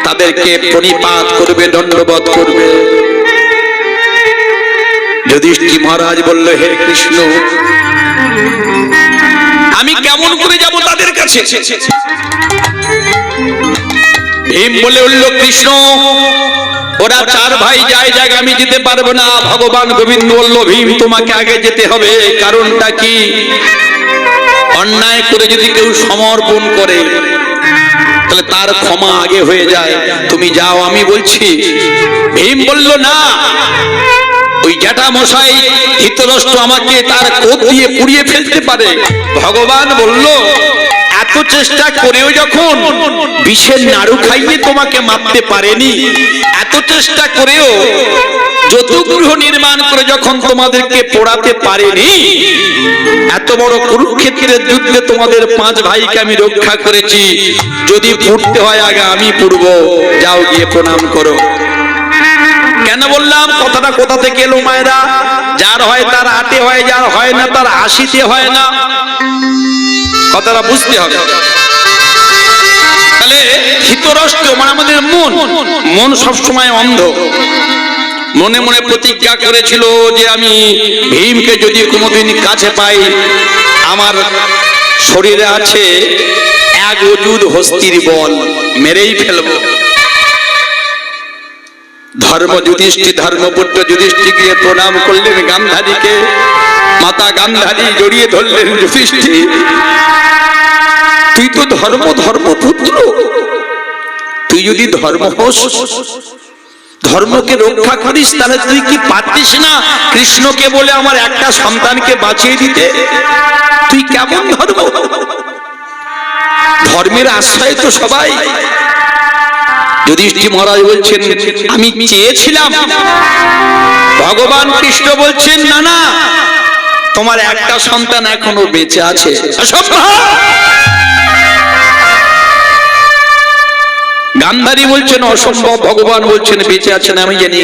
তাদেরকে প্রণিপাত করবে, দণ্ডবত করবে। যুধিষ্ঠির মহারাজ বলল, হে কৃষ্ণ, আমি কেমন করে যাব তাদের কাছে? ভীম বলে উঠল, কৃষ্ণ, ওরা 4 ভাই যায় যাক, আমি যেতে পারবো না। ভগবান গোবিন্দ বলল, ভীম, তোমাকে আগে যেতে হবে। কারণটা কি? অন্যায় করে যদি কেউ সমর্পণ করে তাহলে তার ক্ষমা আগে হয়ে যায়, তুমি যাও, আমি বলছি। ভীম বলল, না, ওই জ্যাঠা মশাই ধৃতরাষ্ট্র আমাকে তার কোপ দিয়ে পুড়িয়ে ফেলতে পারে। ভগবান বলল, এত চেষ্টা করেও যখন বিষের নাড়ু খাইয়ে তোমাকে মারতে পারেনি, এত চেষ্টা করেও যতুগৃহ নির্মাণ করে যখন তোমাদেরকে পোড়াতে পারেনি, এত বড় কুরুক্ষেত্রের যুদ্ধে তোমাদের 5 ভাইকে আমি রক্ষা করেছি, যদি পুড়তে হয় আগে আমি পুড়ব, যাও গিয়ে প্রণাম করো। কেন বললাম? কথাটা কোথা থেকে এলো মায়েরা? যার হয় তার 8 হয়, যার হয় না তার 80 হয় না, কথাটা বুঝতে হবে। তাহলে ধৃতরাষ্ট্র মানে আমাদের মন সবসময় অন্ধ। মনে মনে প্রতিজ্ঞা করেছিল যে আমি ভীমকে যদি কোনোদিন কাছে পাই, আমার শরীরে আছে 1 অযুত হস্তির বল, মেরেই ফেলবো। ধর্মপুত্র যুধিষ্ঠির গিয়ে প্রণাম করলেন গান্ধারীকে, মাতা গান্ধারী জড়িয়ে ধরলেন, যুধিষ্ঠির, তুই তো ধর্মপুত্র, তুই যদি ধর্ম হোস, ধর্মকে রক্ষা করিস, তাহলে তুই কি পারতিস না কৃষ্ণকে বলে আমার একটা সন্তানকে বাঁচিয়ে দিতে? তুই কেমন ধর্ম? ধর্মের আশ্রয় তো সবাই। যুধিষ্ঠির মহারাজ বলছেন, আমি চেয়েছিলাম। ভগবান কৃষ্ণ বলছেন, না না, তোমার একটা সন্তান এখনো বেঁচে আছে। গান্ধারী বলছেন, অসম্ভব। ভগবান বলছেন, বেঁচে আছেন, আমি জানি।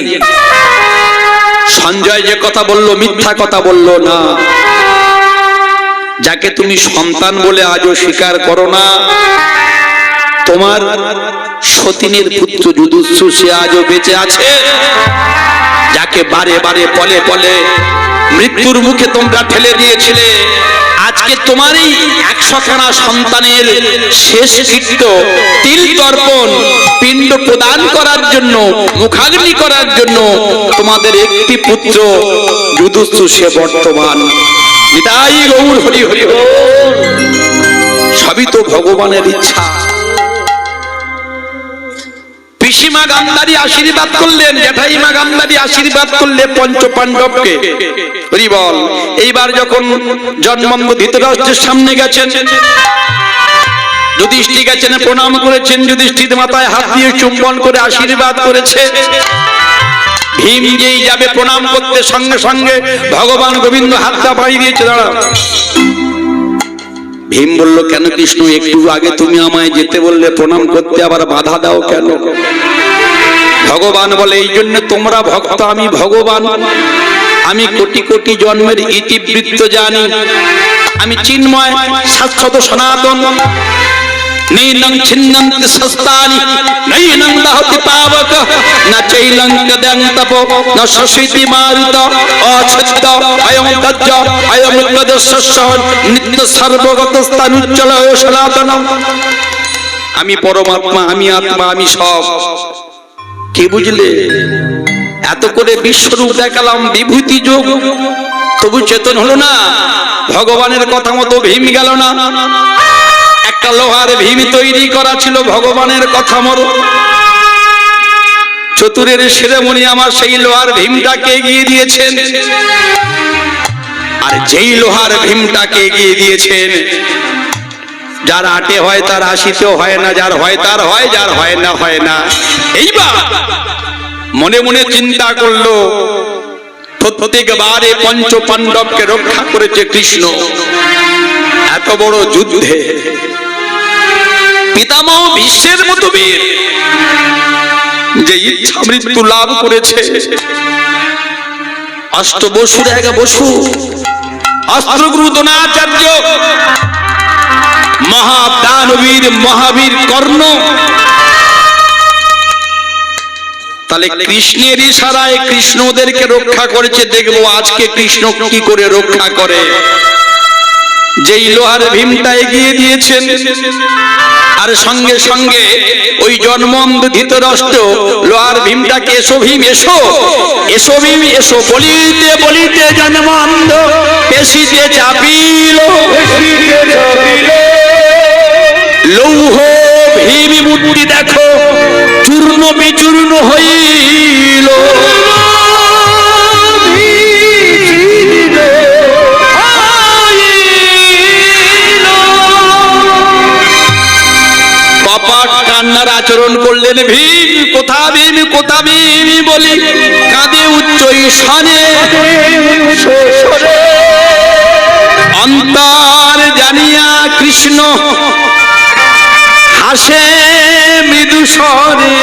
সঞ্জয় যে কথা বলল, মিথ্যা কথা বলল না। যাকে তুমি সন্তান বলে আজও স্বীকার করো না, তোমার সতীনের পুত্র যুধিষ্ঠির, সে আজও বেঁচে আছে। যাকে বারে বারে পলে পলে মৃত্যুর মুখে তোমরা ঠেলে দিয়েছিলে, আজকে তোমারই 100খানা সন্তানের শেষ কৃত্য, তিল তর্পণ, পিণ্ড প্রদান করার জন্য, মুখাগ্নি করার জন্য তোমাদের একটি পুত্র যুধিষ্ঠির, সে বর্তমান। নিতাই গৌর হরি হরি হরি। সবই তো ভগবানের ইচ্ছা। পিসিমা গান্ধারী আশীর্বাদ করলেন, জ্যাঠাইমা গান্ধারী আশীর্বাদ করলে 5 পাণ্ডবকে। হরি বল। এইবার যখন জন্মন্ধ ধৃতরাষ্ট্রের সামনে গেছেন, যুধিষ্ঠির গেছেন, প্রণাম করেছেন। যুধিষ্ঠির মাথায় হাত দিয়ে চুম্বন করে আশীর্বাদ করেছে। ভীম যেই যাবে প্রণাম করতে, সঙ্গে সঙ্গে ভগবান গোবিন্দ হাতটা বাড়িয়ে দিয়েছে, দাঁড়া। ভীম বলল, কেন কৃষ্ণ, একটু আগে তুমি আমায় যেতে বললে প্রণাম করতে, আবার বাধা দাও কেন? ভগবান বলে, এই জন্য তোমরা ভক্ত, আমি ভগবান। আমি কোটি কোটি জন্মের ইতিবৃত্ত জানি। আমি চিন্ময়, শাশ্বত, সনাতন। नैनं छिन्नन्ति शस्त्राणि नैनं दहति पावक न चैलं तपो न शशिति मारुत अछिद्द अयं तज्ज अयं प्रदशस्य नित्य सर्वगतस्तानुज्ज्वलय सनातनम। আমি পরমাত্মা, আমি আত্মা, আমি সব। কি বুঝলে? এত করে বিশ্বরূপ দেখালাম, বিভূতি যোগ, তবু চেতন হলো না। ভগবানের কথা মতো ভীম গেল না। একটা লোহার ভীম তৈরি করা ছিল ভগবানের কথা মতো। চতুরের শিরোমণি আমার সেই লোহার ভীমটাকে এগিয়ে দিয়েছেন। আর যেই লোহার ভীমটাকে এগিয়ে দিয়েছেন, যার আটে হয় তার আশিতেও হয় না, যার হয় তার হয়, যার হয় না হয় না। এইবার মনে মনে চিন্তা করলো, প্রত্যেকবারে পঞ্চ পাণ্ডবকে রক্ষা করেছে কৃষ্ণ। এত বড় যুদ্ধে পিতামহ ভীষ্মের মতো বীর যে ইচ্ছা মৃত্যু লাভ করেছে, অষ্টবসুর এক বসু, অস্ত্রগুরু দ্রোণাচার্য, মহাদানবীর মহাবীর কর্ণ, তাহলে কৃষ্ণের ইশারায় কৃষ্ণ ওদেরকে রক্ষা করেছে। দেখবো আজকে কৃষ্ণ কি করে রক্ষা করে। যেই লোহার ভীমটা এগিয়ে দিয়েছেন, আর সঙ্গে সঙ্গে ওই জন্মন্ধ ধৃতরাষ্ট্র লোহার ভীমটাকে এসো ভীম এসো, এসো ভীম এসো বলিতে বলিতে জন্মন্ধ পেশিতে চাপিল, লৌহ ভীম মূর্তি দেখো চূর্ণ বিচূর্ণ হইল। কপাট কান্নার আচরণ করলেন ভীম। কোথা ভীম কোথা ভীম বলি কাঁদে উচ্চ ঈশানে, অন্তর জানিয়া কৃষ্ণ হাসে মৃদু স্বরে।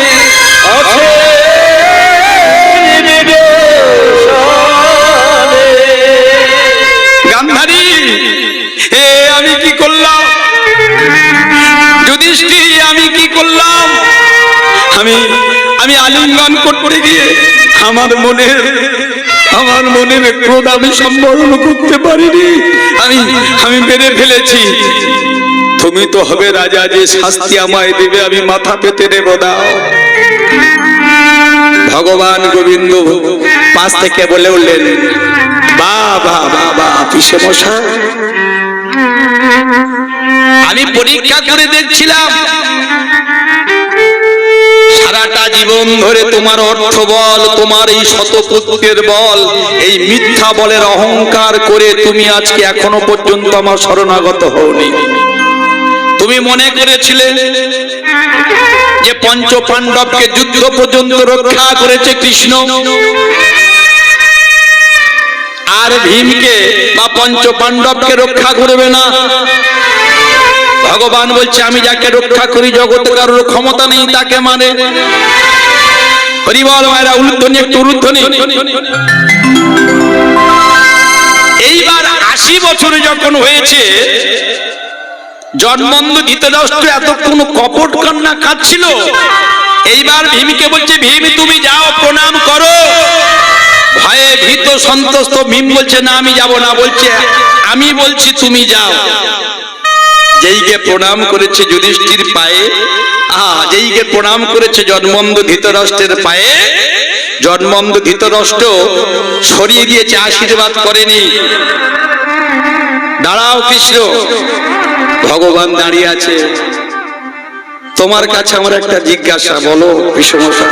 গান্ধারী, হে আমি কি করলাম? যুধিষ্ঠির, আমি কি করলাম? আমি আলিঙ্গন করতে গিয়ে আমার মনের ক্রোধ আমি সম্বরণ করতে পারিনি, আমি মেরে ফেলেছি। তুমি তো হবে রাজা, যে শাস্তি আমায় দেবে আমি মাথা পেতে নেব, দাও। ভগবান গোবিন্দ পাশ থেকে বলে উঠলেন, বাবা বাবা পিসে মশাই, আমি পরীক্ষা করে দেখছিলাম সারাটা জীবন ধরে তোমার অর্থ বল, তোমার এই শতপুত্রের বল, এই মিথ্যা বলের অহংকার করে তুমি আজকে এখনো পর্যন্ত আমার শরণাগত হওনি। তুমি মনে করেছিলে যে পঞ্চ পাণ্ডবকে যুদ্ধ পর্যন্ত রক্ষা করেছে কৃষ্ণ, আর ভীমকে বা পঞ্চ পাণ্ডবকে রক্ষা করবে না। ভগবান বলছে, আমি যাকে রক্ষা করি জগতে কারোর ক্ষমতা নেই তাকে মানে। হরিবল মায়েরা, উলুধ্বনি একটু উলুধ্বনি। এইবার 80 বছর যখন হয়েছে, জন্মন্ধ ধৃতরাষ্ট্র এতক্ষণ কপট কান্না কাঁদছিল। এইবার ভীমকে বলছে, ভীম তুমি যাও প্রণাম করো। ভয়ে ভীত সন্ত্রস্ত ভীম বলছে, না আমি যাব না। বলছে, আমি বলছি তুমি যাও। যেইকে প্রণাম করেছে যুধিষ্ঠির পায়ে, যেইকে প্রণাম করেছে জন্মন্ধ ধৃতরাষ্ট্রের পায়ে, জন্মন্ধ ধৃতরাষ্ট্র সরিয়ে দিয়েছে, আশীর্বাদ করেনি। দাঁড়াও কৃষ্ণ। ভগবান দাঁড়িয়ে আছে। তোমার কাছে আমার একটা জিজ্ঞাসা, বলো বিষমসা,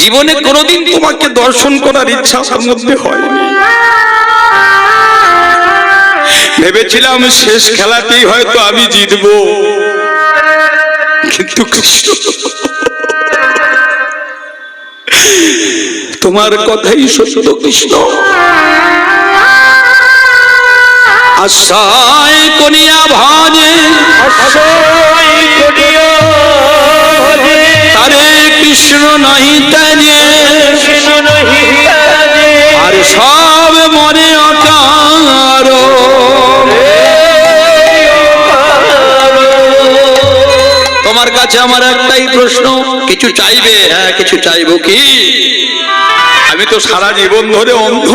জীবনে কোনোদিন তোমাকে দর্শন করার ইচ্ছা আমার মধ্যে হয়নি। ভেবেছিলাম শেষ খেলাতেই হয়তো আমি জিতবো, কিন্তু কৃষ্ণ তোমার কথাই সত্য। কৃষ্ণ আশ্রয় করিয়া ভজে, তারে কৃষ্ণ নহি তাজে, আর সব মনে অকার। কাছে আমার একটাই প্রশ্ন, কিছু চাইবে? হ্যাঁ, কিছু চাইবো। কি? আমি তো সারা জীবন ধরে অন্ধ,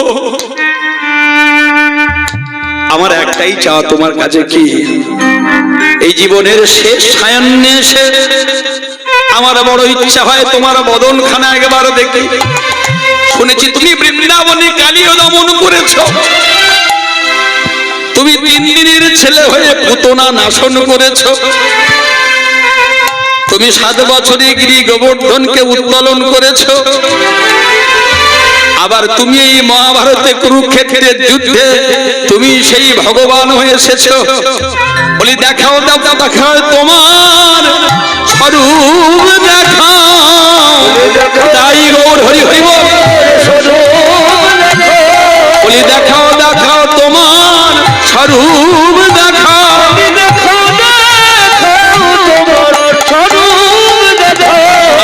আমার একটাই চাওয়া তোমার কাছে। কি? এই জীবনের শেষ সায়ান্নে এসে আমার বড় ইচ্ছা হয় তোমার বদনখানা একবার দেখি। শুনেছি তুমি বৃন্দাবনে কালীও দমন করেছ, তুমি 3 দিনের ছেলে হয়ে পুতনা নাশন করেছ, তুমি 7 বছরে গিরি গোবর্ধনকে উত্তোলন করেছ, আবার তুমি এই মহাভারতে কুরুক্ষেত্রের যুদ্ধে তুমি সেই ভগবান হয়ে এসেছো। বলি দেখাও, দেখাও তোমার স্বরূপ, দেখাও। তাই গৌর হরি হরি বল। বলি দেখাও, দেখাও তোমার স্বরূপ, দেখাও।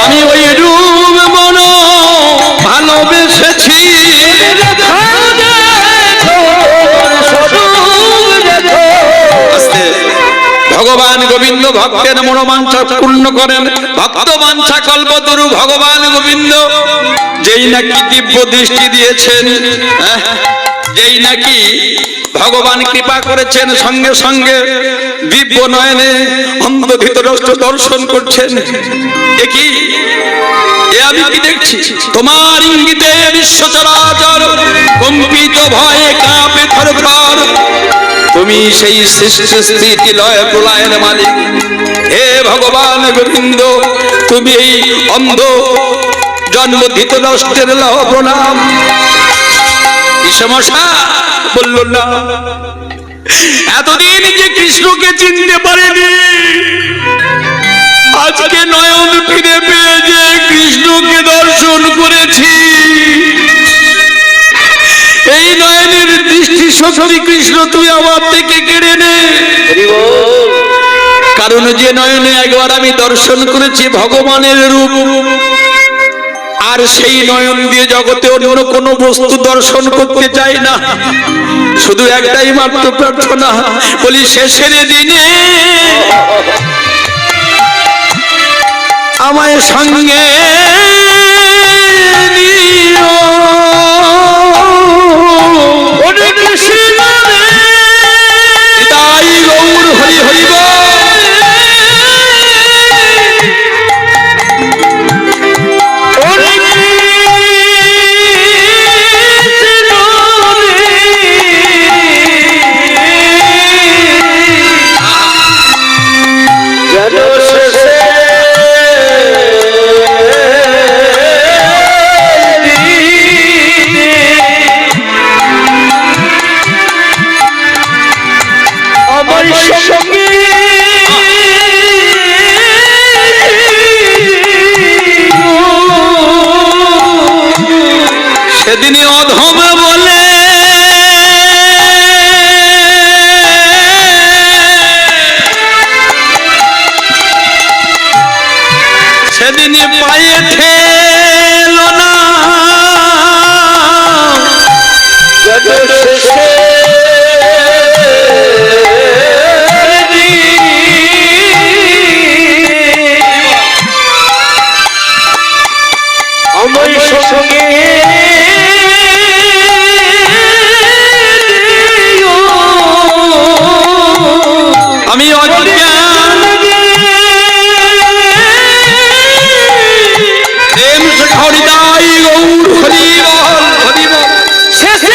আমি ওই রূপ মন ভালোবেসেছি। ভগবান গোবিন্দ ভক্তের মনোবাঞ্ছা পূর্ণ করেন। ভক্ত বাঞ্ছা কল্পতরু ভগবান গোবিন্দ, যেই নাকি দিব্য দৃষ্টি দিয়েছেন, যেই নাকি ভগবান কৃপা করেছেন, সঙ্গে সঙ্গে দিব্য নয়নে অন্ধ ধৃতরাষ্ট্র দর্শন করছেন। দেখি এ আমি কি দেখছি? তোমার ইঙ্গিতে বিশ্ব চরাচর কম্পিত ভয়ে কাঁপে থরথর। তুমি সেই সৃষ্টি স্থিতি লয় প্রলয়ের মালিক। হে ভগবান গোবিন্দ, তুমি এই অন্ধ জন্ম ধৃতরাষ্ট্রের লহ প্রণাম। কি সমস্যা? বলল না, এতদিন যে কৃষ্ণকে চিনতে পারেনি, আজকে নয়ন ফিরে পেয়ে যে কৃষ্ণকে দর্শন করেছি। এই নয়নের দৃষ্টি শক্তি কৃষ্ণ তুই আমার থেকে কেড়ে নে। কারণ যে নয়নে একবার আমি দর্শন করেছি ভগবানের রূপ, আর সেই নয়ন দিয়ে জগতে অন্য কোনো বস্তু দর্শন করতে চাই না। শুধু একটাই মাত্র প্রার্থনা, বলি শেষের দিনে আমায় সঙ্গে নিও। তাই গৌর হরি হরি বল। সেদিনই অধম বলে সেদিনই পায়ে ঠেল না। আমার সঙ্গে আমি অজ্ঞান প্রেম হরিদাই গৌর হরি বল হরি বল। শেষের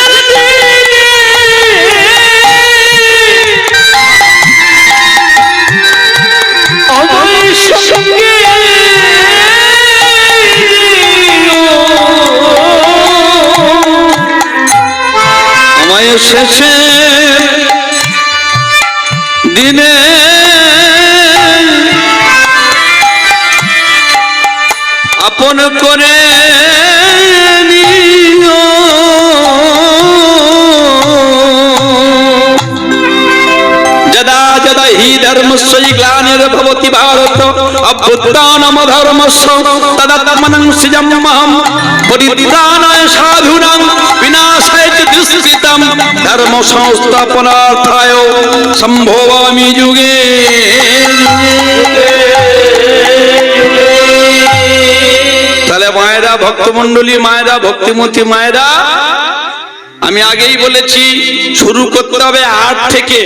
আমার সঙ্গে আমায় শেষে দিনে আপন করে নিও। যদা যদা হি ধর্মস্য গ্লানির্ভবতি ভারত অভ্যুত্থানম ধর্মস্য তদাত্মনং সৃজম্যহম পরিত্রাণায় সাধুনাং বিনাশায় চ দুষ্কৃতম ধর্ম সংস্থাপনার্থায় সম্ভবামি যুগে যুগে। মায়েরা, ভক্তমণ্ডলী মায়েরা, ভক্তিমতী মায়েরা, আমি আগেই বলেছি শুরু করতে হবে 8 থেকে,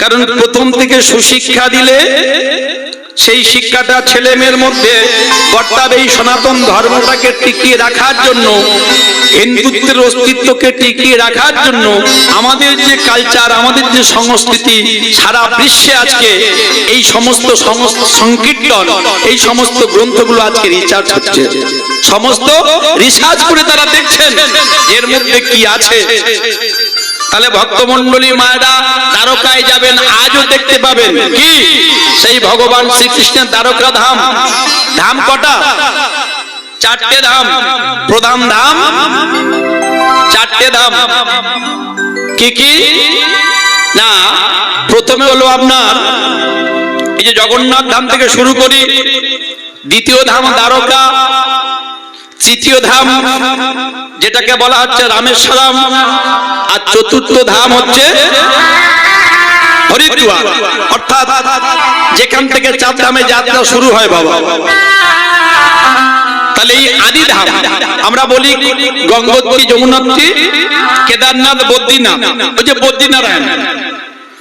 কারণ প্রথম থেকে সুশিক্ষা দিলে সেই শিক্ষাটা ছেলে মেয়ের মধ্যে অর্থাৎ এই সনাতন ধর্মটাকে টিকিয়ে রাখার জন্য, হিন্দুত্বের অস্তিত্বকে টিকিয়ে রাখার জন্য আমাদের যে কালচার, আমাদের যে সংস্কৃতি সারা বিশ্বে আজকে এই সমস্ত সংকীর্তন, এই সমস্ত গ্রন্থগুলো আজকে রিসার্চ হচ্ছে, সমস্ত রিসার্চ করে তারা দেখছেন এর মধ্যে কি আছে। তাহলে ভক্তমণ্ডলী মায়েরা দ্বারকায় যাবেন, আজও দেখতে পাবেন কি সেই ভগবান শ্রীকৃষ্ণের দ্বারকা ধাম। ধাম কটা? 4টে ধাম, প্রধান ধাম 4টে ধাম। কি কি? না, প্রথমে হলো আপনার এই যে জগন্নাথ ধাম থেকে শুরু করি, দ্বিতীয় ধাম দ্বারকা, তৃতীয় ধাম যেটাকে বলা হচ্ছে রামেশ্বরম, আর চতুর্থ ধাম হচ্ছে হরিদ্বার, অর্থাৎ যেখান থেকে 4 ধামে যাত্রা শুরু হয় বাবা। তাহলে এই আদি ধাম আমরা বলি গঙ্গোত্রী, যমুনোত্রী, কেদারনাথ, বদ্রীনাথ, ওই যে বদ্রীনারায়ণ।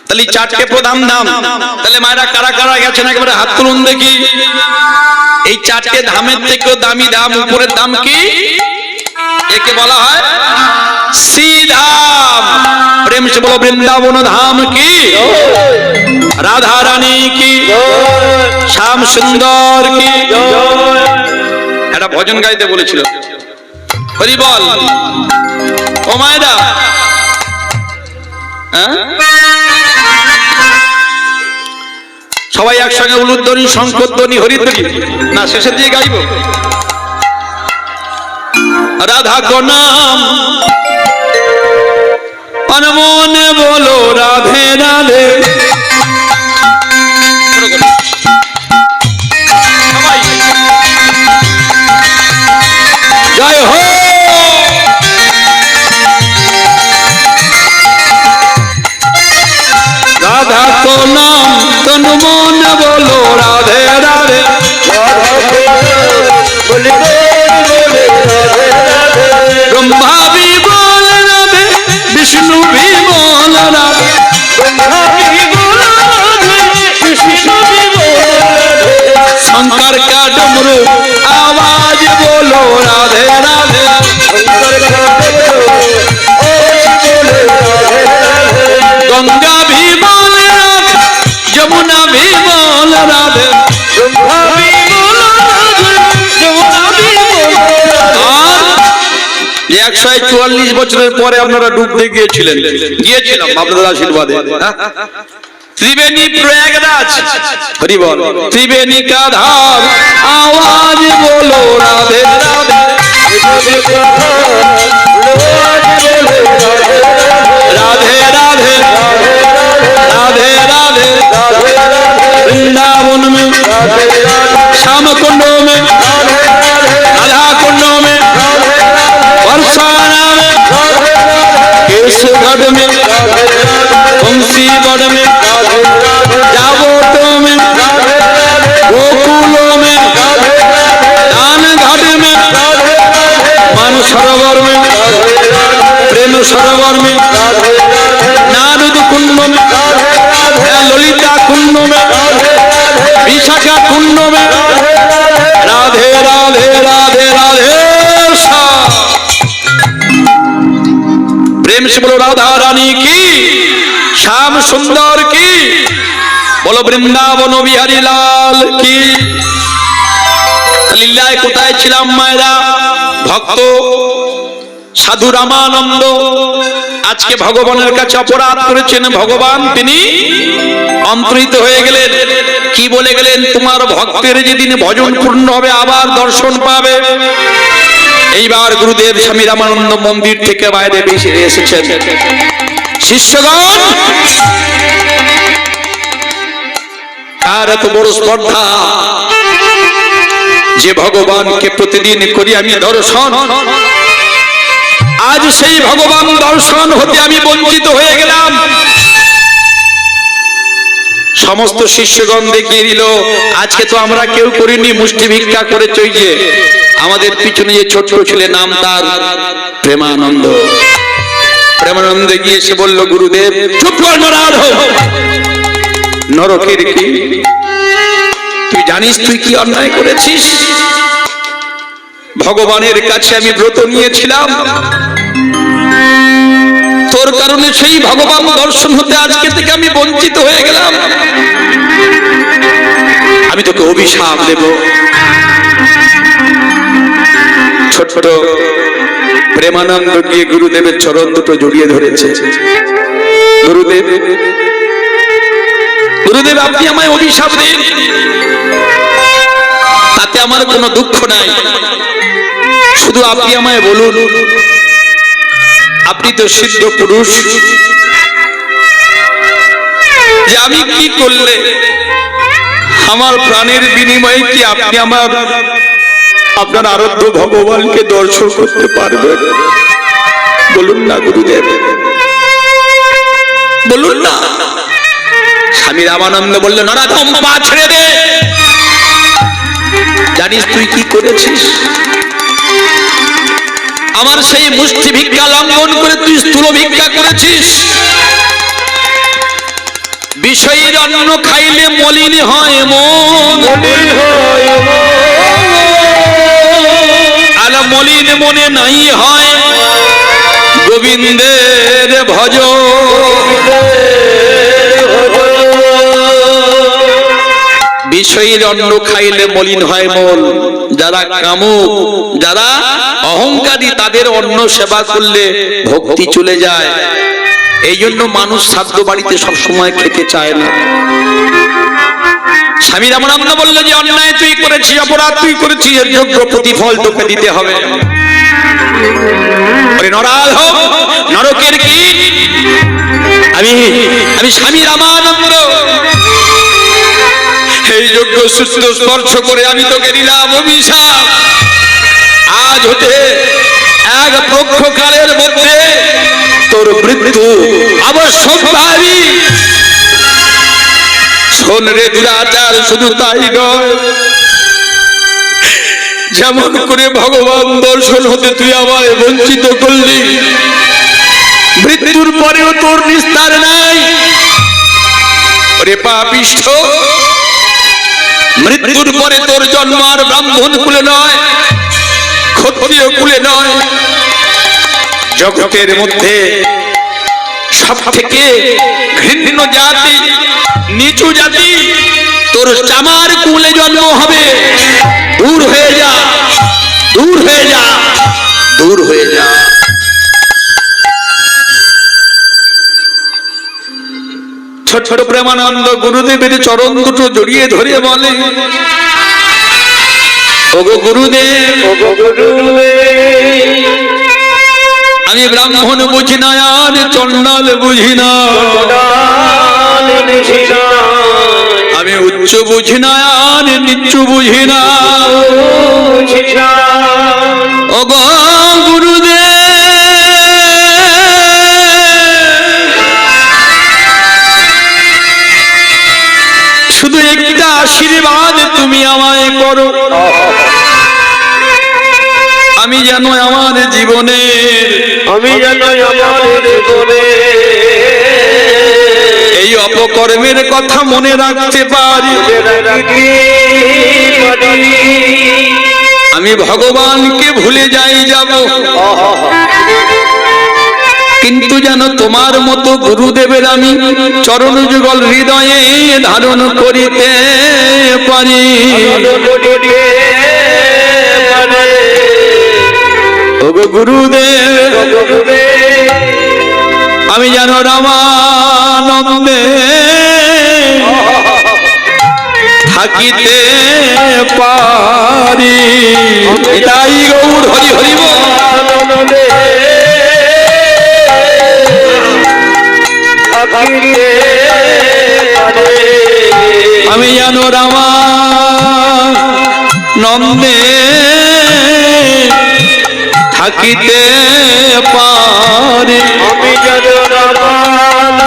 তাহলে 4টে প্রধান ধাম। তাহলে মায়েরা কারা কারা গেছেন একেবারে হাত তুলুন দেখি। এই 4টে ধামের থেকেও দামি ধাম, উপরের দাম কি? একে বলা হয় শ্রীধাম। প্রেম সে বলো বৃন্দাবন ধাম কি, রাধা রানী কি, শ্যাম সুন্দর কি। একটা ভজন গাইতে বলেছিল, হরি বল। ও মায়েরা, সবাই একসঙ্গে উলুধ্বনি, শঙ্খধ্বনি, হরিধ্বনি, না শেষের দিকে গাইব। রাধা কো নাম অনমনে বলো রাধে রাধে। জয় হো। রাধা কো নাম তন মন বলো রাধে রাধে। ব্রহ্মা भी बोल राधे, विष्णु भी बोल राधे, ब्रह्मा भी बोल राधे, विष्णु भी बोल राधे, शंकर का डमरू आवाज बोलो राधे राधे, शंकर का डमरू बोलो राधे राधे। गंगा भी बोल राधे, यमुना भी बोल राधे, ब्रह्मा भी बोल राधे, यमुना भी बोल राधे। 144 বছরের পরে আপনারা ডুবতে গিয়েছিলাম আপনাদের আশীর্বাদে। त्रिवेणी प्रयागराज, हरि बोल। त्रिवेणी का धाम आवाज बोलो राधे राधे, राधे राधे, राधे राधे। वृंदावन में, श्याम कुंडों में, राधा कुंडों में, बरसाना में, केशगढ़ में, बंसीगढ़ में, जाबोटो में, गोकुलों में, दानघाट में, मानसरोवर में, प्रेम सरोवर में, नारद कुंड में, ललिता कुंड में, विशाखा कुंड में। राधे राधे राधे राधे। प्रेम से बोलो राधा रानी की, श्याम सुंदर की, बोलो বৃন্দাবন বিহারী লাল কি। লীলায় কোথায় ছিলাম মায়েরা? ভক্ত সাধু রামানন্দ আজকে ভগবানের কাছে অপরাধ করেছেন, ভগবান তিনি অন্তরিত হয়ে গেলেন। কি বলে গেলেন? তোমার ভক্তের যেদিন ভজন পূর্ণ হবে আবার দর্শন পাবে। এইবার গুরুদেব স্বামী রামানন্দ মন্দির থেকে বাইরে বেরিয়ে এসেছেন। শিষ্যগণ, কার এত বড় স্পর্ধা যে ভগবানকে প্রতিদিন করি আমি দর্শন, আজ সেই ভগবান দর্শন হতে আমি বঞ্চিত হয়ে গেলাম। সমস্ত শিষ্যগণ দেখিয়ে দিল। আজকে তো আমরা কেউ করিনি, মুষ্টি ভিক্ষা করে চইছে। আমাদের পিছনে যে ছোট ছেলে, নাম তার প্রেমানন্দ। প্রেমানন্দ গিয়ে এসে বলল, গুরুদেব চুপ কর নরহর। নরকের কি তুই জানিস তুই কি অন্যায় করেছিস? ভগবানের কাছে আমি ব্রত নিয়েছিলাম, তোর কারণে সেই ভগবান দর্শন হতে আজকে থেকে আমি বঞ্চিত হয়ে গেলাম। আমি তোকে অভিশাপ দেব। ছোট প্রেমানন্দ গিয়ে গুরুদেবের চরণ দুটো জড়িয়ে ধরেছে। গুরুদেব, গুরুদেব আপনি আমায় অভিশাপ দিন, তাতে আমার কোনো দুঃখ নাই। শুধু আপনি আমায় বলুন, আপনি তো সিদ্ধ পুরুষ, যে আমি কি করলে আমার প্রাণের বিনিময়ে কি আপনি আপনার আরাধ্য ভগবানকে দর্শন করতে পারবেন? বলুন না গুরুদেব, বলুন না। স্বামী রামানন্দ বলল, নরাধম পা ছেড়ে দে। জানিস তুই কি করেছিস? আমার সেই মুষ্টি ভিক্ষা লঙ্ঘন করে তুই স্থূল ভিক্ষা করেছিস। বিষয়ের অন্ন খাইলে মলিন হয় মন, আর মলিন মনে নাই হয় গোবিন্দের ভজ। বিষয়ের অন্ন খাইলে মলিন হয় মন। যারা কামুক, যারা অহংকারী, তাদের অন্ন সেবা করলে ভক্তি চলে যায়। এই জন্য মানুষ শ্রাদ্ধ বাড়িতে সবসময় খেতে চায় না। স্বামী রামানন্দ বলল যে অন্যায় তুই করেছিস, অপরাধ তুই করেছিস, এর যোগ্য প্রতিফল তোকে দিতে হবে। নরাধম, নরকের কি আমি স্বামী রামানন্দ এই যোগ্য সূত্র স্পর্শ করে আমি তোকে দিলাম অভিশাপ। আজ হতে এক পক্ষকালের মধ্যে তোর মৃত্যু অবশ্যম্ভাবী। শোন রে দুরাচার, শুধু তাই নয়, যেমন করে ভগবান দর্শন হতে তুই আমায় বঞ্চিত করলি, মৃত্যুর পরেও তোর নিস্তার নাই। ওরে পাপিষ্ঠ, মৃত্যুর পরে তোর জন্ম আর ব্রাহ্মণ কুলে নয়, ক্ষত্রিয় কুলে নয়, জগতের মধ্যে সব থেকে ঘৃণ্য জাতি, নিচু জাতি, তোর চামার কুলে জন্ম হবে। দূর হয়ে যা, দূর হয়ে যা, দূর হয়ে যা। ছোট ছোট প্রেমানন্দ গুরুদেবের চরণ দুটো জড়িয়ে ধরে বলে, ওগো গুরুদেব, ওগো গুরুদেব, আমি ব্রাহ্মণ বুঝি না আর চণ্ডাল বুঝি না, আমি উচ্চ বুঝি না আর নিচু বুঝি না। ওগো গুরুদেব, শুধু একটা আশীর্বাদ তুমি আমায় করো, আমি যেন আমার জীবনে এই অপকর্মের কথা মনে রাখতে পারি। আমি ভগবানকে ভুলে যাব, কিন্তু যেন তোমার মতো গুরুদেবের আমি চরণ যুগল হৃদয়ে ধারণ করিতে পারি। ওগো গুরুদেব, আমি যেন রামানন্দে থাকিতে পারি। তাই গৌর হরি হরি বল। আমি যেন রামানন্দে থাকিতে পারি। আমি যেন রামানন্দে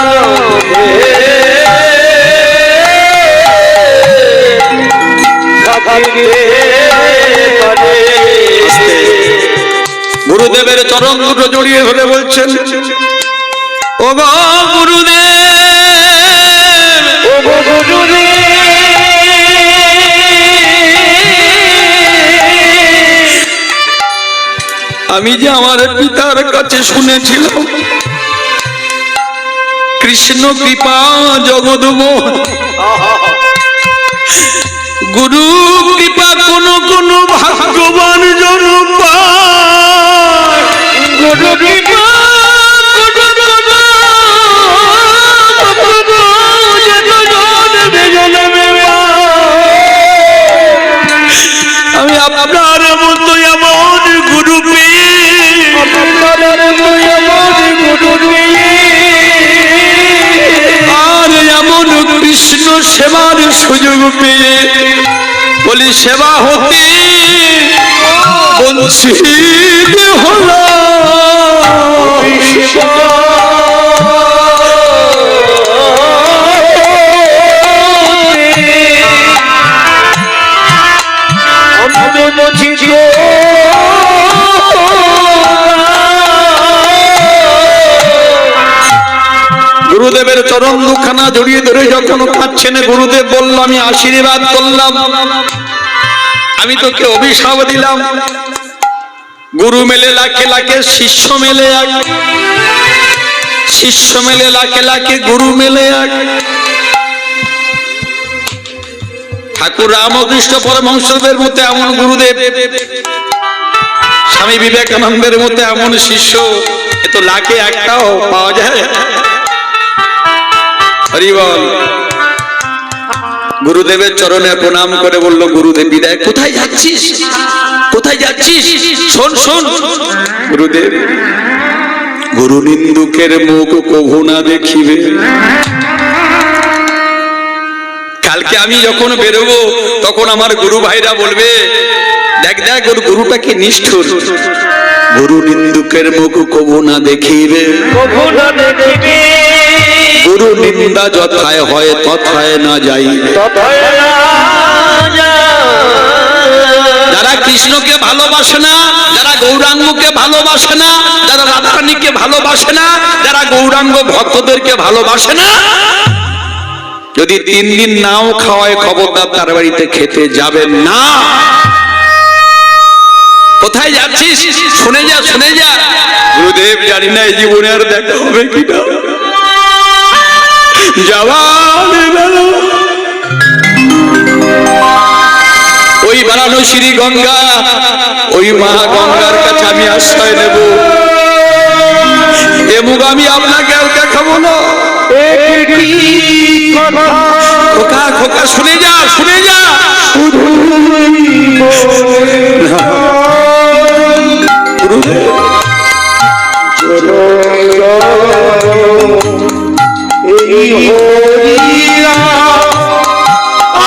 গুরুদেবের চরণ দুটো জড়িয়ে ধরে বলছেন, ও গো গুরুদেব, ও গো গুরুদেব, আমি যে আমার পিতার কাছে শুনেছিলাম কৃষ্ণ কৃপা জগৎমোহন, গুরু কৃপা কোন কোন ভাগ্যবান জন পায়, গুরু কৃপা আমি আপনার মতো এমন গুরু পেয়ে, আর এমন কৃষ্ণ সেবার সুযোগ পেয়ে বলি সেবা হতে বঞ্চিত হলাম। গুরুদেবের চরণ দুখানা জড়িয়ে ধরে যখন কাঁদছেন, গুরুদেব বলল আমি আশীর্বাদ করলাম, আমি তোকে অভিশাপ দিলাম। গুরু মেলে লাখে লাখে, শিষ্য মেলে এক, শিষ্য মেলে লাখে লাখে, গুরু মেলে এক। ঠাকুর রামকৃষ্ণ পরমহংসদেবের মতো এমন গুরুদেব, স্বামী বিবেকানন্দের মতো এমন শিষ্য, এ তো লাখে একটাও পাওয়া যায়। হরি বল। গুরুদেবের চরণে প্রণাম করে বলল, গুরুদেব বিদায়। কোথায় যাচ্ছিস, কোথায় যাচ্ছিস? শোন শোন গুরুদেব, গুরু নিন্দুকের মুখ কভু না দেখিবে। কালকে আমি যখন বেরোবো তখন আমার গুরু ভাইরা বলবে, দেখ দেখ ওর গুরুটা কি নিষ্ঠুর। গুরু নিন্দুকের মুখ কভু না দেখিবে, কভু না দেখিবে। গুরু নিন্দা যথায় হয় তথায় না যাই। যারা কৃষ্ণকে ভালোবাসে না, যারা গৌরাঙ্গকে ভালোবাসে না, যারা রাধারানীকে ভালোবাসে না, যারা গৌরাঙ্গ ভক্তদেরকে ভালোবাসে না, যদি 3 দিন নাও খাওয়ায় খবরদার তার বাড়িতে খেতে যাবেন না। কোথায় যাচ্ছিস? শুনে যা, শুনে যা। গুরুদেব জানি না এই জীবনে আর দেখা হবে কিনা, ওই বারাণসীর গঙ্গা, ওই মা গঙ্গার কাছে আমি আশ্রয় নেব। এ মুখ আমি আপনাকে আর দেখাবো না। খোকা খোকা শুনে যা, শুনে যা।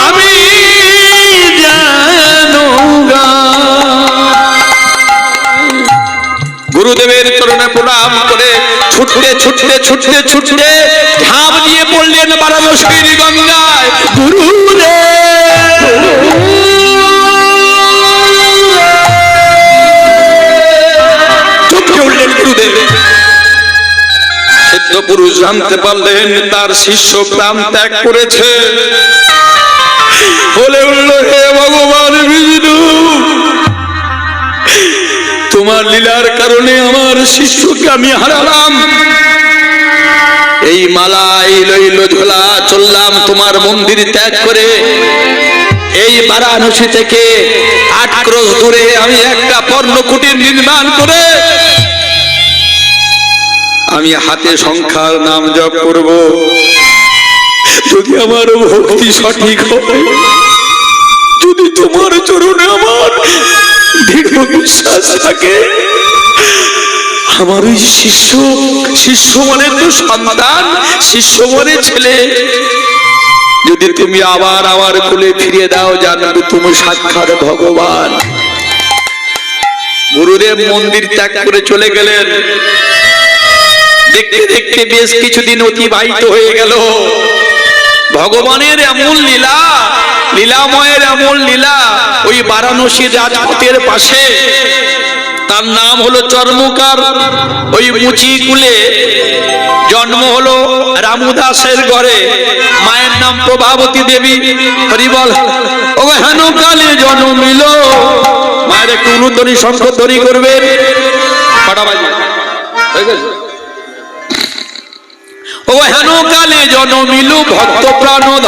আমি গুরুদেবের চরণে প্রণাম করে ছুটতে ছুটতে ছুটতে ছুটতে ঝাঁপ দিয়ে পড়লেন বারাণসীর গঙ্গায়। গুরুদেব চমকে উঠলেন। গুরুদেব সিদ্ধ পুরুষ জানতে পারলেন তার শিষ্য প্রাণ ত্যাগ করেছে, বলে উঠল, হে ভগবান বিষ্ণু, তোমার লীলার কারণে আমার শিষ্যকে আমি হারালাম। এই মালা এই লইল ঝোলা চললাম তোমার মন্দির ত্যাগ করে। এই বারাণসী থেকে 8 ক্রোশ দূরে আমি একটা পর্ণকুটির নির্মাণ করে আমি হাতে সংখ্যার নাম জপ করব। যদি আমার ভক্তি সঠিক হয়, যদি তোমার চরণে আমার দৃঢ় বিশ্বাস থাকে, আমার ওই শিষ্য, শিষ্য মানে তো সন্তান, শিষ্য মানে ছেলে, যদি তুমি আবার আমার কোলে ফিরিয়ে দাও, জানবে তুমি সাক্ষাৎ ভগবান। গুরুদেব মন্দির ত্যাগ করে চলে গেলেন। দেখতে দেখতে বেশ কিছুদিন অতিবাহিত হয়ে গেল। ভগবানের এমন লীলা, লীলাময়ের এমন লীলা। ওই বারাণসীর রাজপথের পাশে, তার নাম হলো চর্মকার, ওই মুচি কুলে জন্ম হলো রামুদাসের ঘরে, মায়ের নাম প্রভাবতী দেবী। হরিবল। ও হেন কালে জন্মিল, মায়ের একটু অনুধ্বনি শঙ্খধ্বনি করবেন। কটা বাজে? ও হেন কালে জন্মিল ভক্ত প্রাণধন,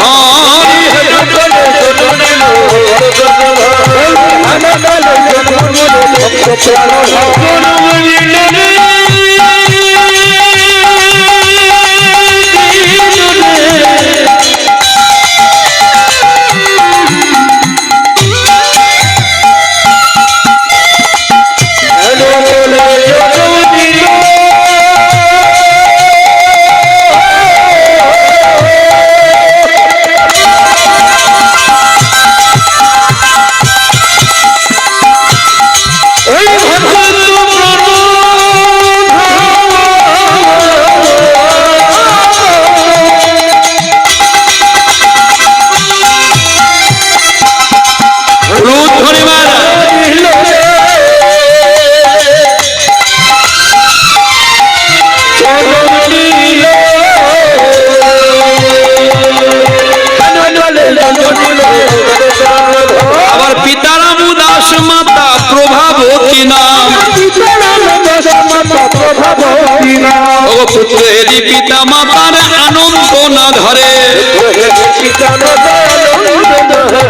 আবার পিতা রামুদাস, মাতা প্রভাবতী নাম। ও পুত্রেরই পিতা মাতার আনন্দ না ধরে,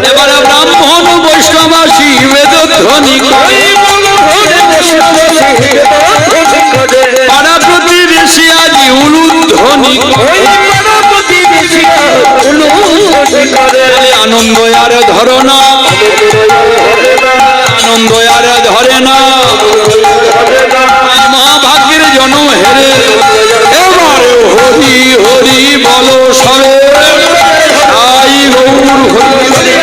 এবারে ব্রাহ্মণ বৈষ্ণবাসী বেদ ধ্বনি করে, পাড়া প্রতিবেশী আজি উলুধ্বনি করে। আনন্দ আর ধরো না, আনন্দ আর ধরে না, মহাভাগ্যের জন হেরে। এবার হরি হরি বলো সবে, তাই গৌর হরি হরি।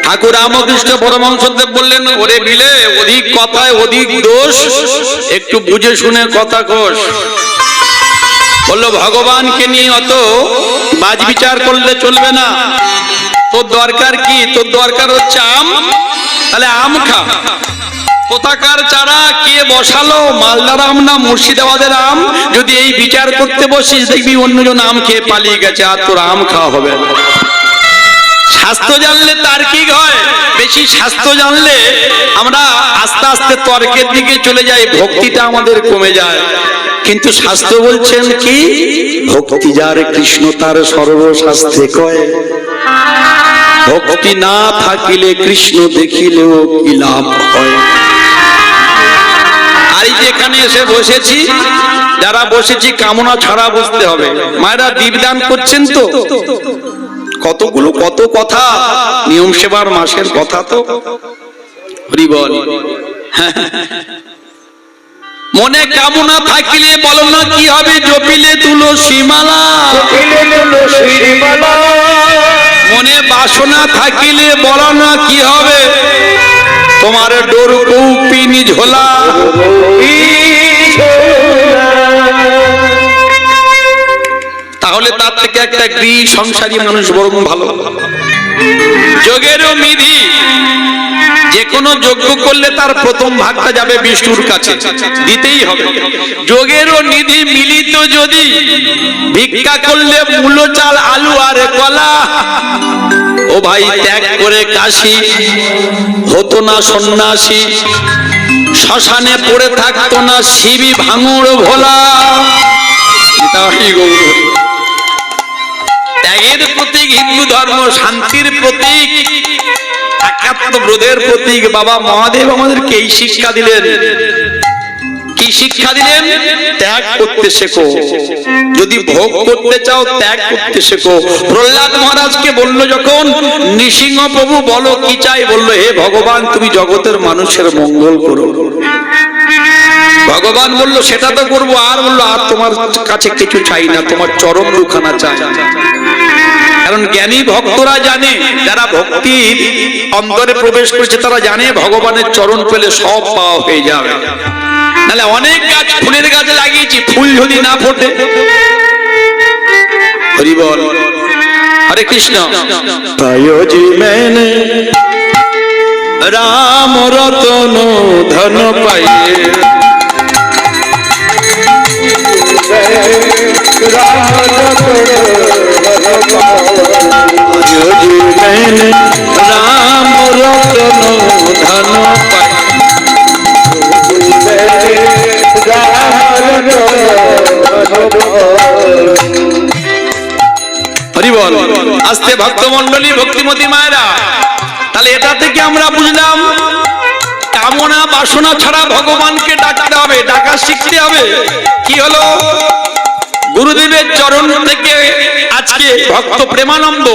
ঠাকুর রামকৃষ্ণ পরমহংসদেব বললেন, ওরে বিলে, অধিক কথায় অধিক দোষ, একটু বুঝে শুনে কথা কোষ। বললো ভগবানকে নিয়ে অত বাজ বিচার করলে চলবে না। তোর দরকার কি? তোর দরকার হচ্ছে আম, তাহলে আম খা। কোথাকার চারা কে বসালো, মালদার আম না মুর্শিদাবাদের আম? যদি এই বিচার করতে বসিস, দেখবি অন্যজন আম খেয়ে পালিয়ে গেছে, আর তোর আম খাওয়া হবে না। স্বাস্থ্য জানলে তার্কিক হয়, বেশি স্বাস্থ্য জানলে আমরা আস্তে আস্তে তর্কের দিকে চলে যাই, ভক্তিটা আমাদের কমে যায়। কিন্তু শাস্ত্র বলছেন কি? ভক্তি যার কৃষ্ণ তার সর্বশাস্ত্রে কয়, ভক্তি না থাকিলে কৃষ্ণ দেখিলেও কি লাভ হয়। আর এই যে এখানে এসে বসেছি, যারা বসেছি কামনা ছাড়া বসতে হবে। মায়েরা দীপদান করছেন তো, কতগুলো কত কথা, নিয়ম সেবার মাসের কথা তো। হরি বল। মনে কামনা থাকিলে বলো না কি হবে, জপিলে তুলসী মালা। মনে বাসনা থাকিলে বলো না কি হবে, তোমার ডোর কৌপিনি ঝোলা। তাহলে তার থেকে একটা গৃহ সংসারী মানুষ বরং ভালো। যোগেরও বিধি, যে কোনো যজ্ঞ করলে তার প্রথম ভাগটা যাবে বিষ্ণুর কাছে, দিতেই হবে। যোগেরও নিধি মিলিত যদি, ভিক্ষা করলে মূল চাল আলু আর কলা। ও ভাই, ত্যাগ করে কাশি হতো না সন্ন্যাসী, শ্মশানে পড়ে থাকতো না শিবি ভাঙুর ভোলা। ত্যাগের প্রতীক হিন্দু ধর্ম, শান্তির প্রতীক, একাত্মবোধের প্রতীক। বাবা মহাদেব আমাদেরকে এই শিক্ষা দিলেন। কি শিক্ষা দিলেন? ত্যাগ করতে শেখো। যদি ভোগ করতে চাও, ত্যাগ করতে শেখো। প্রহ্লাদ মহারাজকে বলল যখন, নৃসিংহ প্রভু বলো কি চাই? বলল, হে ভগবান, তুমি জগতের মানুষের মঙ্গল করো। ভগবান বলল, সেটা তো করবো। আর বললো, আর তোমার কাছে কিছু চাই না, তোমার চরম দুখানা চাই। কারণ জ্ঞানী ভক্তরা জানে, যারা ভক্তির অন্তরে প্রবেশ করেছে তারা জানে ভগবানের চরণ পেলে সব পাওয়া হয়ে যাবে। নাহলে অনেক গাছ, ফুলের গাছ লাগিয়েছি, ফুল যদি না ফোটে। হরি বল, হরে কৃষ্ণ। পায়ো জি मैंने राम रतन धन पाए, पायो जी मैंने राम रतन धन पाए। হরি বল। আস্তে ভক্তমণ্ডলী, ভক্তিমতী মায়েরা, তাহলে এটা থেকে আমরা বুঝলাম কামনা বাসনা ছাড়া ভগবানকে ডাকতে হবে, ডাকা শিখতে হবে। কি হলো? গুরুদেবের চরণ থেকে আজকে ভক্ত প্রেমানন্দ